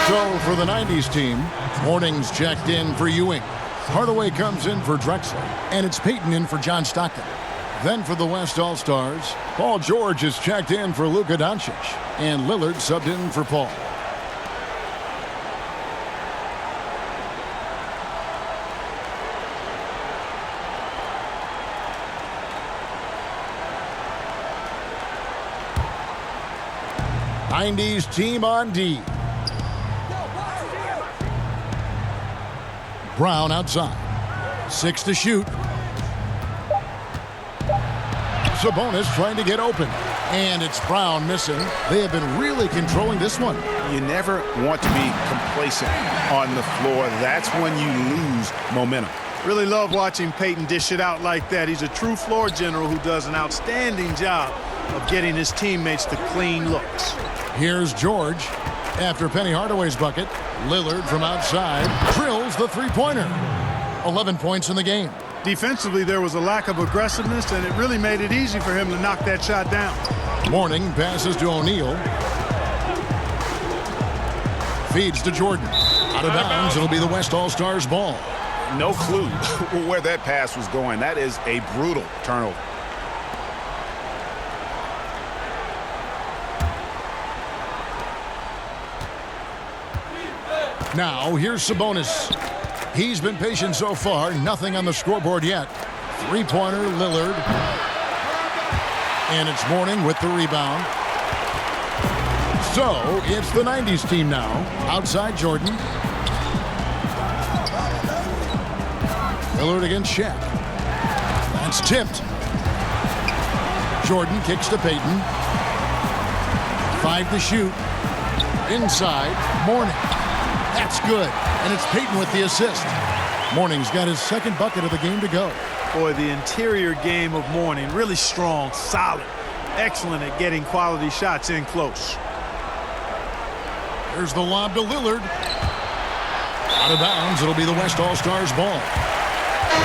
So for the 90's team, Morning's checked in for Ewing. Hardaway comes in for Drexler, and it's Payton in for John Stockton. Then for the West All-Stars, Paul George is checked in for Luka Doncic, and Lillard subbed in for Paul. '90's team on D. Brown outside. 6 to shoot. Sabonis trying to get open. And it's Brown missing. They have been really controlling this one. You never want to be complacent on the floor. That's when you lose momentum. Really love watching Payton dish it out like that. He's a true floor general who does an outstanding job of getting his teammates the clean looks. Here's George. After Penny Hardaway's bucket, Lillard from outside drills the three-pointer. 11 points in the game. Defensively, there was a lack of aggressiveness, and it really made it easy for him to knock that shot down. Morning passes to O'Neal. Feeds to Jordan. Out of bounds, it'll be the West All-Stars ball. No clue where that pass was going. That is a brutal turnover. Now, here's Sabonis. He's been patient so far. Nothing on the scoreboard yet. Three-pointer, Lillard. And it's Morning with the rebound. So, it's the 90's team now. Outside Jordan. Lillard against Shaq. That's tipped. Jordan kicks to Payton. 5 to shoot. Inside, Morning. That's good. And it's Payton with the assist. Morning's got his second bucket of the game to go. Boy, the interior game of Morning, really strong, solid, excellent at getting quality shots in close. There's the lob to Lillard. Out of bounds, it'll be the West All-Stars ball.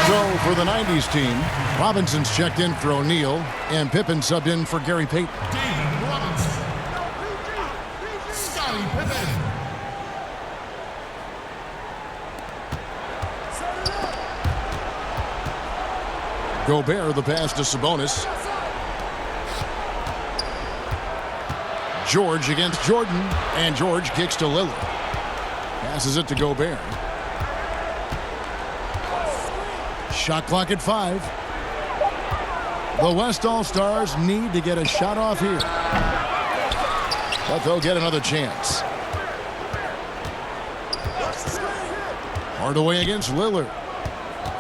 So for the 90's team, Robinson's checked in for O'Neal, and Pippen subbed in for Gary Payton. David Robinson. Scottie Pippen. Gobert, the pass to Sabonis. George against Jordan, and George kicks to Lillard. Passes it to Gobert. Shot clock at 5. The West All-Stars need to get a shot off here, but they'll get another chance. Hardaway against Lillard.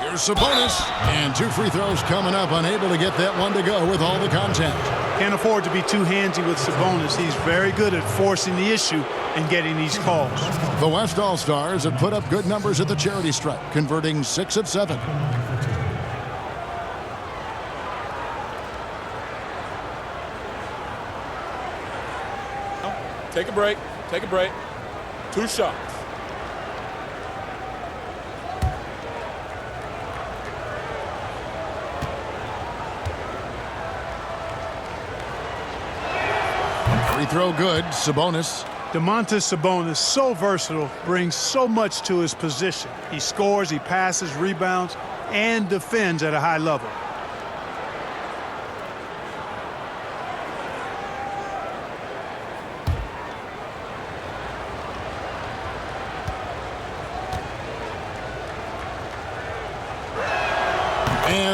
Here's Sabonis, and 2 free throws coming up, unable to get that one to go with all the contact. Can't afford to be too handsy with Sabonis. He's very good at forcing the issue and getting these calls. The West All-Stars have put up good numbers at the charity stripe, converting 6 of 7. Take a break. Take a break. 2 shots. Free throw good. Sabonis. Domantas Sabonis, so versatile, brings so much to his position. He scores, he passes, rebounds, and defends at a high level.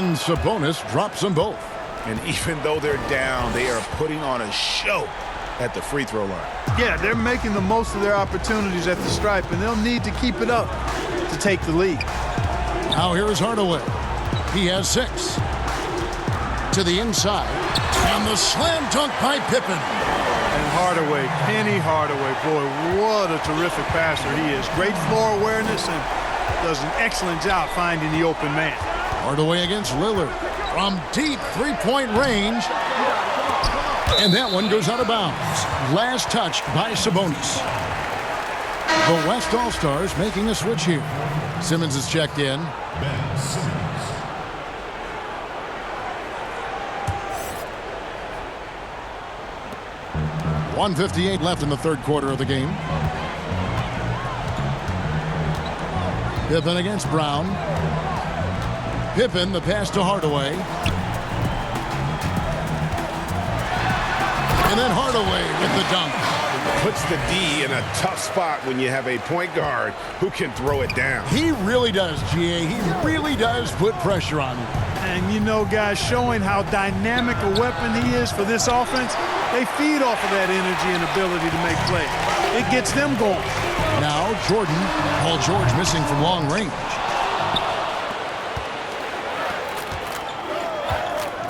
And Sabonis drops them both. And even though they're down, they are putting on a show at the free throw line. Yeah, they're making the most of their opportunities at the stripe, and they'll need to keep it up to take the lead. Now here's Hardaway. He has 6. To the inside. And the slam dunk by Pippen. And Hardaway, Penny Hardaway, boy, what a terrific passer he is. Great floor awareness and does an excellent job finding the open man. Hardaway against Lillard from deep three-point range. And that one goes out of bounds. Last touch by Sabonis. The West All-Stars making a switch here. Simmons is checked in. 1:58 left in the third quarter of the game. Pippen against Brown. Pippen, the pass to Hardaway. And then Hardaway with the dunk. Puts the D in a tough spot when you have a point guard who can throw it down. He really does, GA. He really does put pressure on you. And you know, guys, showing how dynamic a weapon he is for this offense, they feed off of that energy and ability to make plays. It gets them going. Now Jordan, Paul George missing from long range.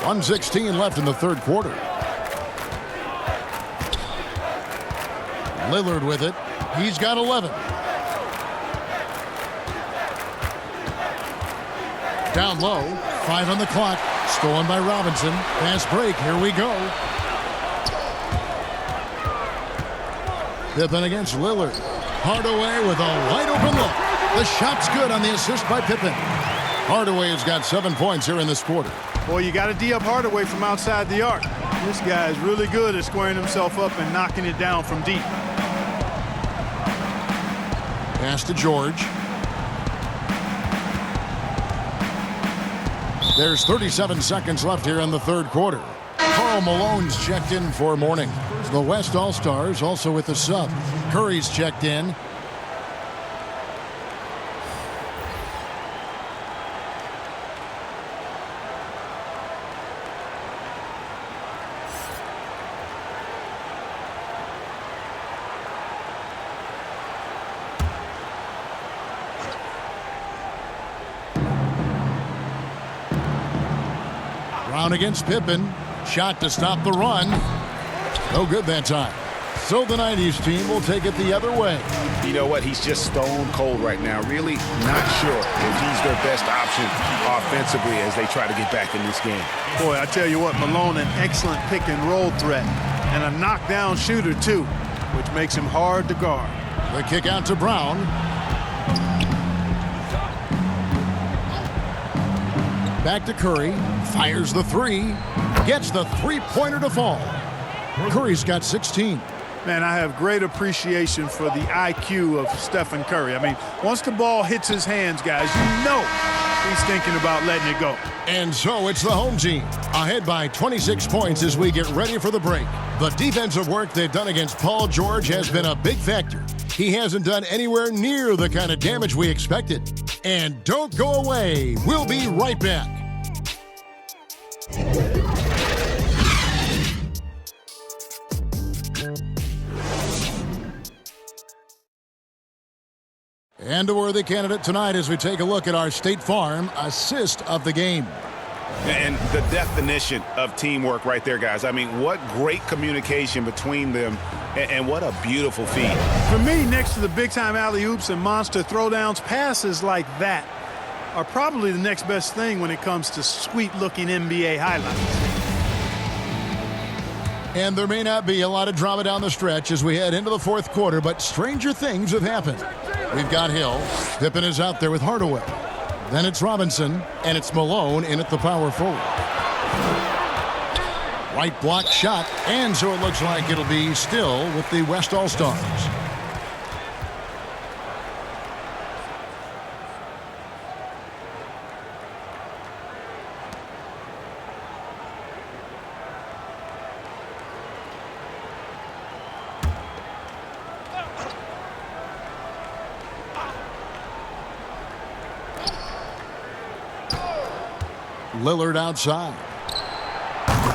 1:16 left in the third quarter. Lillard with it. He's got 11. Down low. 5 on the clock. Stolen by Robinson. Fast break. Here we go. Pippen against Lillard. Hardaway with a wide open look. The shot's good on the assist by Pippen. Hardaway has got 7 points here in this quarter. Boy, you got to D up Hardaway from outside the arc. This guy is really good at squaring himself up and knocking it down from deep. Pass to George. There's 37 seconds left here in the third quarter. Karl Malone's checked in for morning. The West All-Stars also with the sub. Curry's checked in. Brown against Pippen. Shot to stop the run. No good that time. So the 90's team will take it the other way. You know what? He's just stone cold right now. Really not sure if he's their best option offensively as they try to get back in this game. Boy, I tell you what, Malone, an excellent pick and roll threat and a knockdown shooter too, which makes him hard to guard. The kick out to Brown. Back to Curry. Fires the three. Gets the three-pointer to fall. Curry's got 16. Man, I have great appreciation for the IQ of Stephen Curry. I mean, once the ball hits his hands, guys, you know he's thinking about letting it go. And so it's the home team, ahead by 26 points as we get ready for the break. The defensive work they've done against Paul George has been a big factor. He hasn't done anywhere near the kind of damage we expected. And don't go away. We'll be right back. And a worthy candidate tonight as we take a look at our State Farm assist of the game. And the definition of teamwork right there, guys. I mean, what great communication between them, and what a beautiful feed. For me, next to the big-time alley-oops and monster throwdowns, passes like that are probably the next best thing when it comes to sweet-looking NBA highlights. And there may not be a lot of drama down the stretch as we head into the fourth quarter, but stranger things have happened. We've got Hill. Pippen is out there with Hardaway. Then it's Robinson, and it's Malone in at the power forward. Right block shot, and so it looks like it'll be still with the West All-Stars. Lillard outside.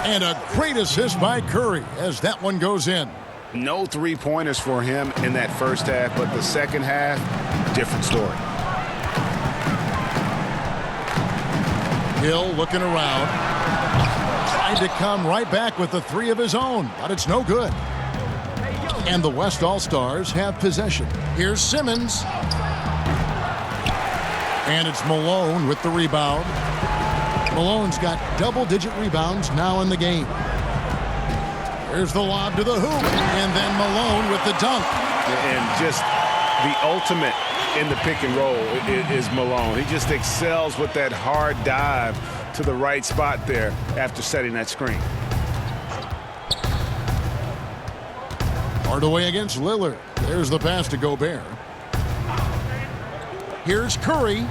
And a great assist by Curry as that one goes in. No three-pointers for him in that first half, but the second half, different story. Hill looking around. Trying to come right back with the three of his own, but it's no good. And the West All-Stars have possession. Here's Simmons. And it's Malone with the rebound. Malone's got double-digit rebounds now in the game. Here's the lob to the hoop. And then Malone with the dunk. And just the ultimate in the pick and roll is Malone. He just excels with that hard dive to the right spot there after setting that screen. Hardaway against Lillard. There's the pass to Gobert. Here's Curry.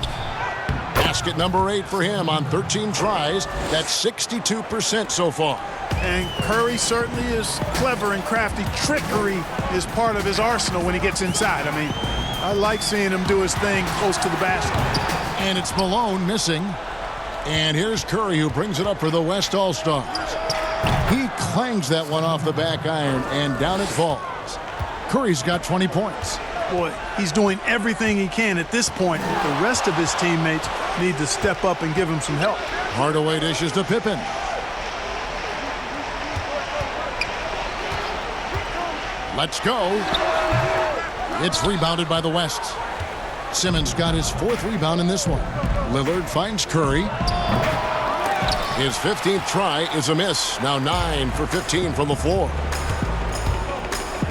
Basket number 8 for him on 13 tries. That's 62% so far. And Curry certainly is clever and crafty. Trickery is part of his arsenal when he gets inside. I mean, I like seeing him do his thing close to the basket. And it's Malone missing. And here's Curry who brings it up for the West All-Stars. He clangs that one off the back iron and down it falls. Curry's got 20 points. Boy, he's doing everything he can at this point. The rest of his teammates need to step up and give him some help. Hardaway dishes to Pippen. Let's go. It's rebounded by the West. Simmons got his 4th rebound in this one. Lillard finds Curry. His 15th try is a miss. Now 9 for 15 from the floor.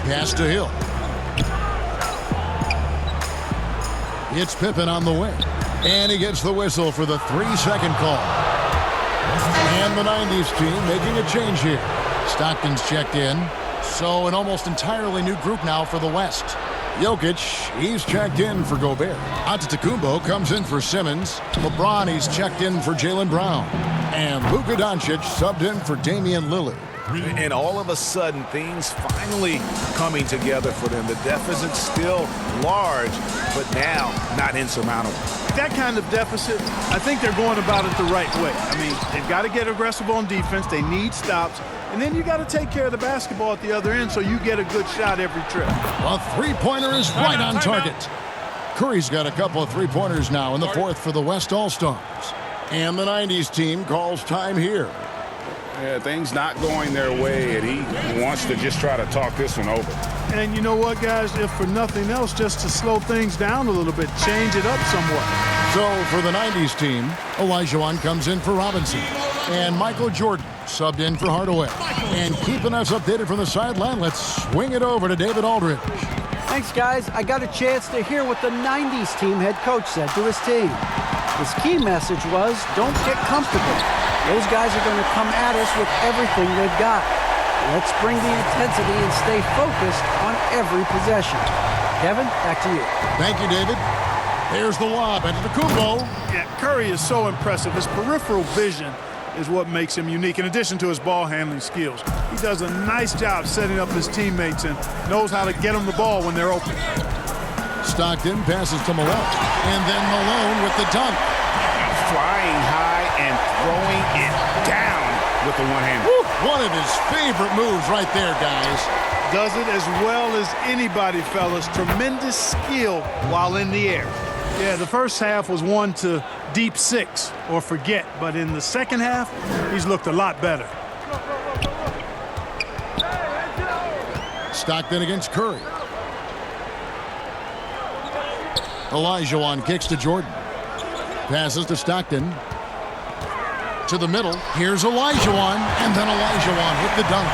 Pass to Hill. It's Pippen on the wing. And he gets the whistle for the 3-second call. And the 90's team making a change here. Stockton's checked in. So an almost entirely new group now for the West. Jokic, he's checked in for Gobert. Antetokounmpo comes in for Simmons. LeBron, he's checked in for Jaylen Brown. And Luka Doncic subbed in for Damian Lillard. And all of a sudden, things finally coming together for them. The deficit's still large, but now not insurmountable. That kind of deficit, I think they're going about it the right way. I mean, they've got to get aggressive on defense. They need stops. And then you got to take care of the basketball at the other end so you get a good shot every trip. A three-pointer is right on target. Curry's got a couple of three-pointers now in the 4th for the West All-Stars. And the 90's team calls time here. Yeah, things not going their way, and he wants to just try to talk this one over. And you know what, guys? If for nothing else, just to slow things down a little bit, change it up somewhat. So for the 90's team, Olajuwon comes in for Robinson. And Michael Jordan subbed in for Hardaway. And keeping us updated from the sideline, let's swing it over to David Aldridge. Thanks, guys. I got a chance to hear what the 90's team head coach said to his team. His key message was, don't get comfortable. Those guys are going to come at us with everything they've got. Let's bring the intensity and stay focused on every possession. Kevin, back to you. Thank you, David. There's the lob into the Kumbo. Yeah, Curry is so impressive. His peripheral vision is what makes him unique, in addition to his ball handling skills. He does a nice job setting up his teammates and knows how to get them the ball when they're open. Stockton passes to Malone. And then Malone with the dunk. Flying high and throwing it down with the one-hander. One of his favorite moves right there, guys. Does it as well as anybody, fellas. Tremendous skill while in the air. Yeah, the first half was one to deep 6 or forget, but in the second half, he's looked a lot better. Stockton against Curry. Olajuwon kicks to Jordan. Passes to Stockton. To the middle. Here's Olajuwon, and then Olajuwon with the dunk.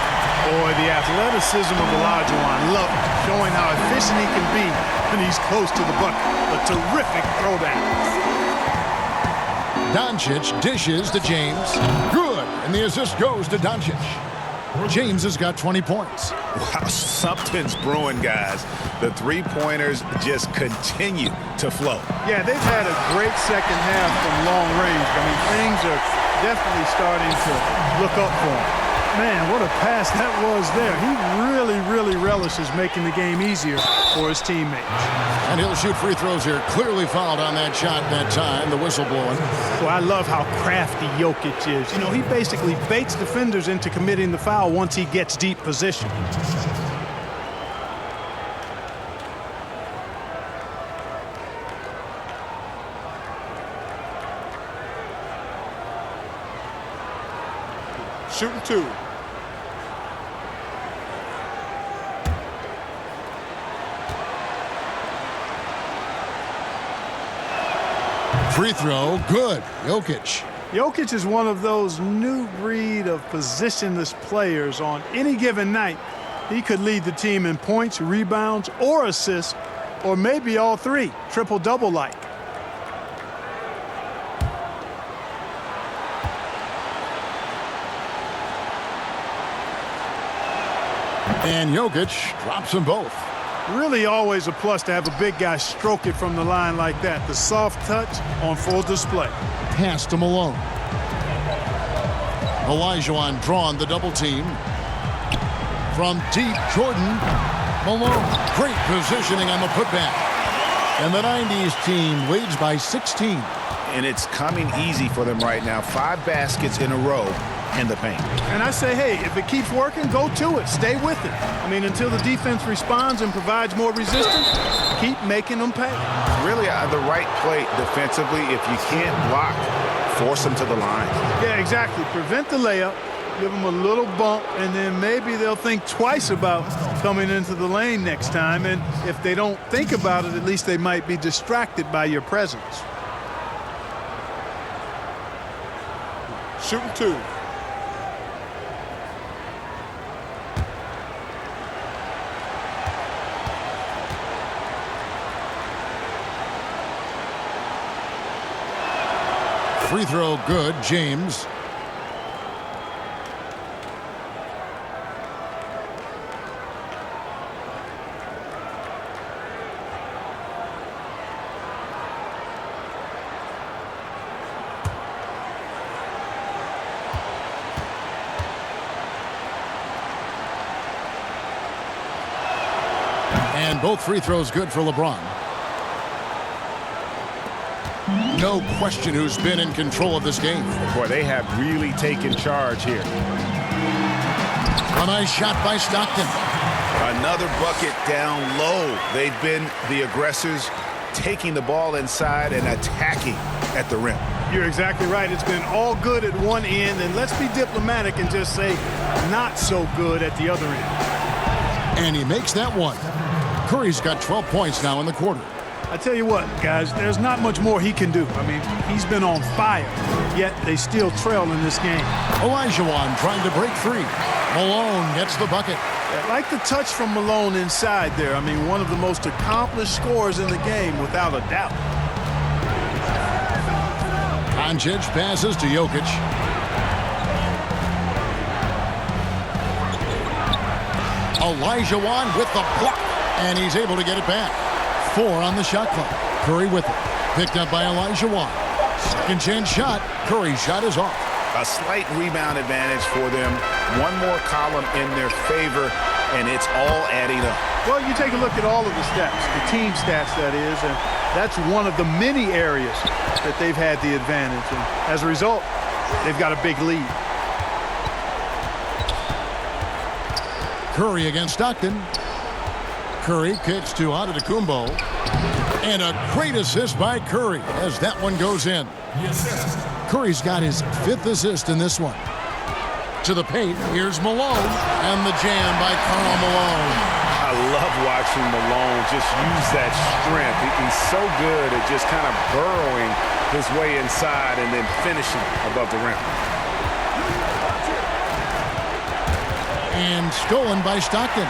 Boy, the athleticism of Olajuwon. Love it. Showing how efficient he can be when he's close to the bucket. A terrific throwdown. Doncic dishes to James. Good. And the assist goes to Doncic. James has got 20 points. Wow, something's brewing, guys. The three-pointers just continue to flow. Yeah, they've had a great second half from long range. I mean, things are definitely starting to look up for them. Man, what a pass that was there. He really relishes making the game easier for his teammates. And he'll shoot free throws here. Clearly fouled on that shot that time. The whistle blowing. Well, I love how crafty Jokic is. You know, he basically baits defenders into committing the foul once he gets deep position. Shooting 2. Free throw, good. Jokic. Jokic is one of those new breed of positionless players. On any given night, he could lead the team in points, rebounds, or assists, or maybe all three, triple-double like. And Jokic drops them both. Really always a plus to have a big guy stroke it from the line like that. The soft touch on full display. Pass to Malone. Olajuwon drawn the double team. From deep, Jordan. Malone. Great positioning on the putback. And the 90's team leads by 16. And it's coming easy for them right now. 5 baskets in a row in the paint. And I say, hey, if it keeps working, go to it. Stay with it. I mean, until the defense responds and provides more resistance, keep making them pay. Really the right play defensively. If you can't block, force them to the line. Yeah, exactly. Prevent the layup, give them a little bump, and then maybe they'll think twice about coming into the lane next time. And if they don't think about it, at least they might be distracted by your presence. Shooting 2. Free throw good, James. And both free throws good for LeBron. No question who's been in control of this game. Boy, they have really taken charge here. A nice shot by Stockton. Another bucket down low. They've been the aggressors, taking the ball inside and attacking at the rim. You're exactly right. It's been all good at one end, and let's be diplomatic and just say not so good at the other end. And he makes that one. Curry's got 12 points now in the quarter. I tell you what, guys, there's not much more he can do. I mean, he's been on fire, yet they still trail in this game. Olajuwon trying to break free. Malone gets the bucket. I like the touch from Malone inside there. I mean, one of the most accomplished scorers in the game, without a doubt. Doncic passes to Jokic. Olajuwon with the block, and he's able to get it back. 4 on the shot clock. Curry with it. Picked up by Olajuwon. Second chance shot. Curry's shot is off. A slight rebound advantage for them. One more column in their favor, and it's all adding up. Well, you take a look at all of the stats, the team stats, that is, and that's one of the many areas that they've had the advantage. And as a result, they've got a big lead. Curry against Stockton. Curry kicks to Antetokounmpo. And a great assist by Curry as that one goes in. Curry's got his 5th assist in this one. To the paint, here's Malone, and the jam by Karl Malone. I love watching Malone just use that strength. He's so good at just kind of burrowing his way inside and then finishing above the rim. And stolen by Stockton.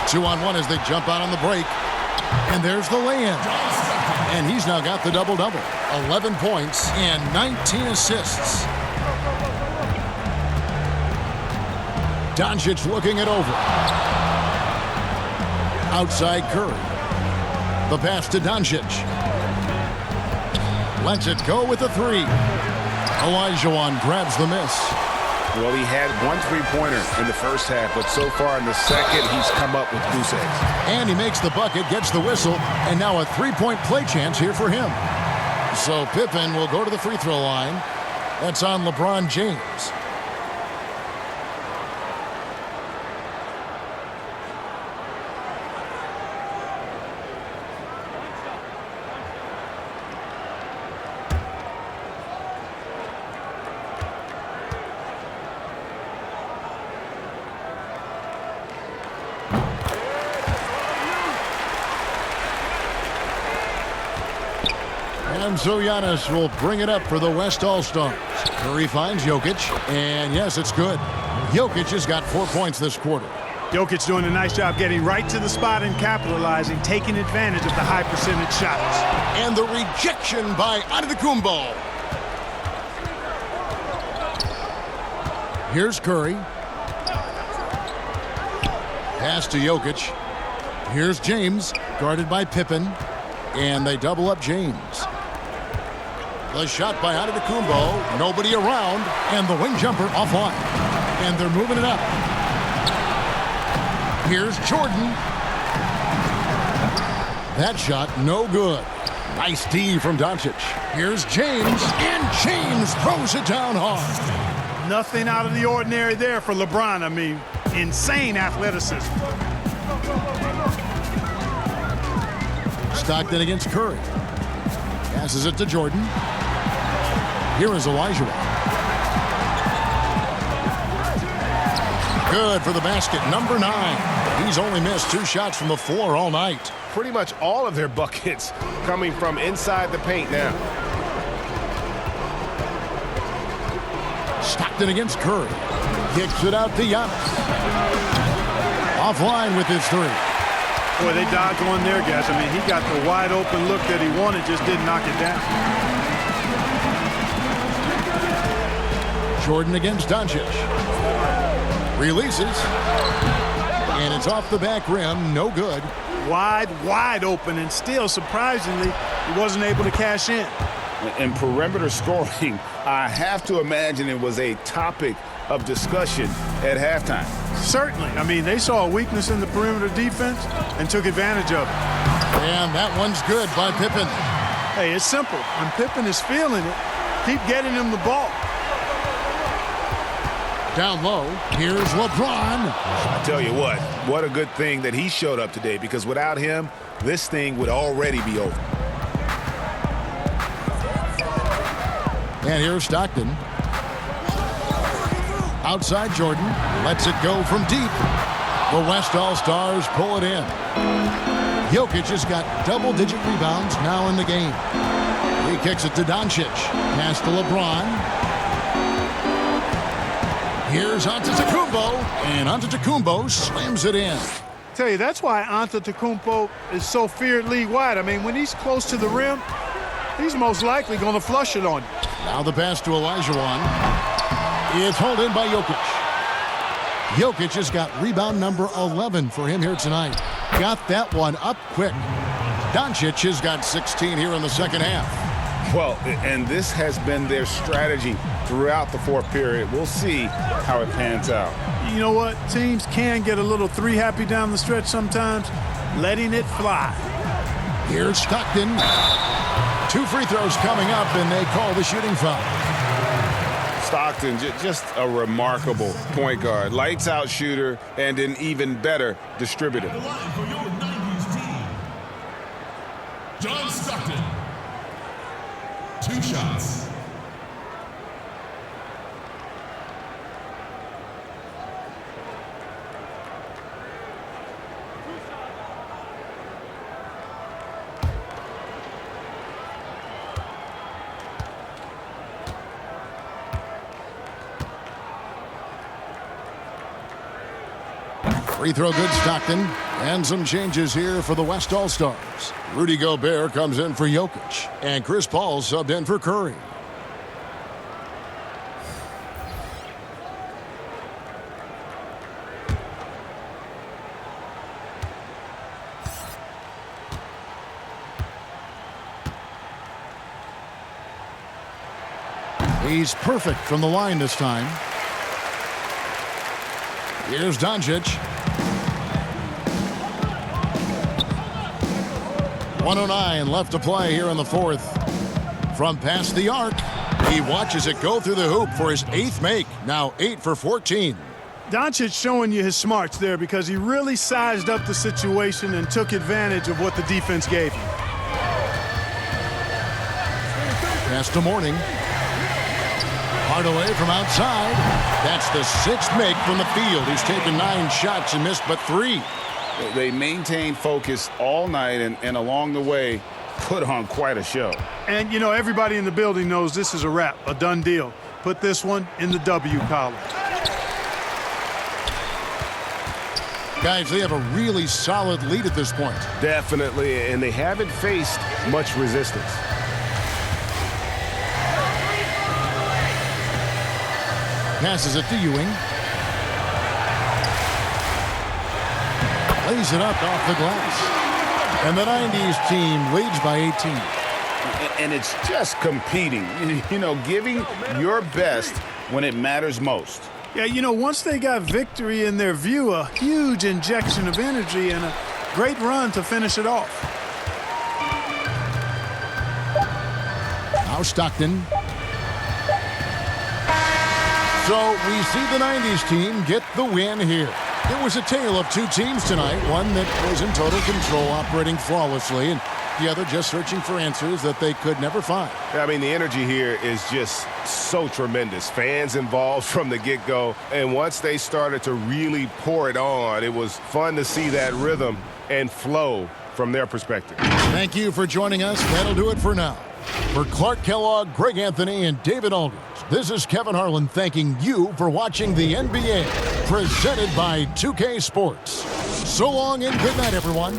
2-on-1 as they jump out on the break. And there's the lay-in. And he's now got the double-double. 11 points and 19 assists. Doncic looking it over. Outside Curry. The pass to Doncic. Lets it go with the 3. Olajuwon grabs the miss. Well, he had one three-pointer in the first half, but so far in the second, he's come up with goose eggs. And he makes the bucket, gets the whistle, and now a three-point play chance here for him. So Pippen will go to the free throw line. That's on LeBron James. And so Giannis will bring it up for the West All-Stars. Curry finds Jokic, and yes, it's good. Jokic has got 4 points this quarter. Jokic doing a nice job getting right to the spot and capitalizing, taking advantage of the high percentage shots. And the rejection by Antetokounmpo. Here's Curry. Pass to Jokic. Here's James, guarded by Pippen. And they double up James. The shot by Antetokounmpo, nobody around, and the wing jumper offline. And they're moving it up. Here's Jordan. That shot, no good. Nice D from Doncic. Here's James, and James throws it down hard. Nothing out of the ordinary there for LeBron. I mean, insane athleticism. Stockton against Curry. Passes it to Jordan. Here is Elijah. Good for the basket, number 9. He's only missed 2 shots from the floor all night. Pretty much all of their buckets coming from inside the paint now. Stockton against Curry. Kicks it out to Giannis. Offline with his 3. Boy, they dodged one there, guys. I mean, he got the wide open look that he wanted, just didn't knock it down. Jordan against Doncic. Releases. And it's off the back rim. No good. Wide open, and still, surprisingly, he wasn't able to cash in. And perimeter scoring, I have to imagine it was a topic of discussion at halftime. Certainly. I mean, they saw a weakness in the perimeter defense and took advantage of it. And that one's good by Pippen. Hey, it's simple. When Pippen is feeling it, keep getting him the ball. Down low, here's LeBron. I tell you what a good thing that he showed up today, because without him, this thing would already be over. And here's Stockton. Outside Jordan, lets it go from deep. The West All-Stars pull it in. Jokic has got double-digit rebounds now in the game. He kicks it to Doncic. Pass to LeBron. Here's Antetokounmpo, and Antetokounmpo slams it in. Tell you, that's why Antetokounmpo is so feared league-wide. I mean, when he's close to the rim, he's most likely going to flush it on you. Now the pass to Elijah. It's hauled in by Jokic. Jokic has got rebound number 11 for him here tonight. Got that one up quick. Doncic has got 16 here in the second half. Well, and this has been their strategy throughout the fourth period. We'll see how it pans out. You know what? Teams can get a little three-happy down the stretch sometimes, letting it fly. Here's Stockton. 2 free throws coming up, and they call the shooting foul. Stockton, just a remarkable point guard. Lights out shooter and an even better distributor. The line for your 90's team. John Stockton. 2 shots. Free throw good, Stockton. And some changes here for the West All-Stars. Rudy Gobert comes in for Jokic. And Chris Paul subbed in for Curry. He's perfect from the line this time. Here's Doncic. 1:09 left to play here in the fourth. From past the arc, he watches it go through the hoop for his 8th make. Now 8 for 14. Doncic showing you his smarts there because he really sized up the situation and took advantage of what the defense gave him. Pass to Mourning. Hardaway from outside. That's the 6th make from the field. He's taken 9 shots and missed but 3. They maintained focus all night and along the way put on quite a show. And, you know, everybody in the building knows this is a wrap, a done deal. Put this one in the W column. Guys, they have a really solid lead at this point. Definitely, and they haven't faced much resistance. Passes it to Ewing. Lays it up off the glass. And the 90s team leads by 18. And it's just competing, you know, giving your best when it matters most. Yeah, you know, once they got victory in their view, a huge injection of energy and a great run to finish it off. Now Stockton. So we see the 90s team get the win here. It was a tale of 2 teams tonight, one that was in total control, operating flawlessly, and the other just searching for answers that they could never find. I mean, the energy here is just so tremendous. Fans involved from the get-go, and once they started to really pour it on, it was fun to see that rhythm and flow from their perspective. Thank you for joining us. That'll do it for now. For Clark Kellogg, Greg Anthony, and David Aldridge, this is Kevin Harlan thanking you for watching the NBA, presented by 2K Sports. So long and good night, everyone.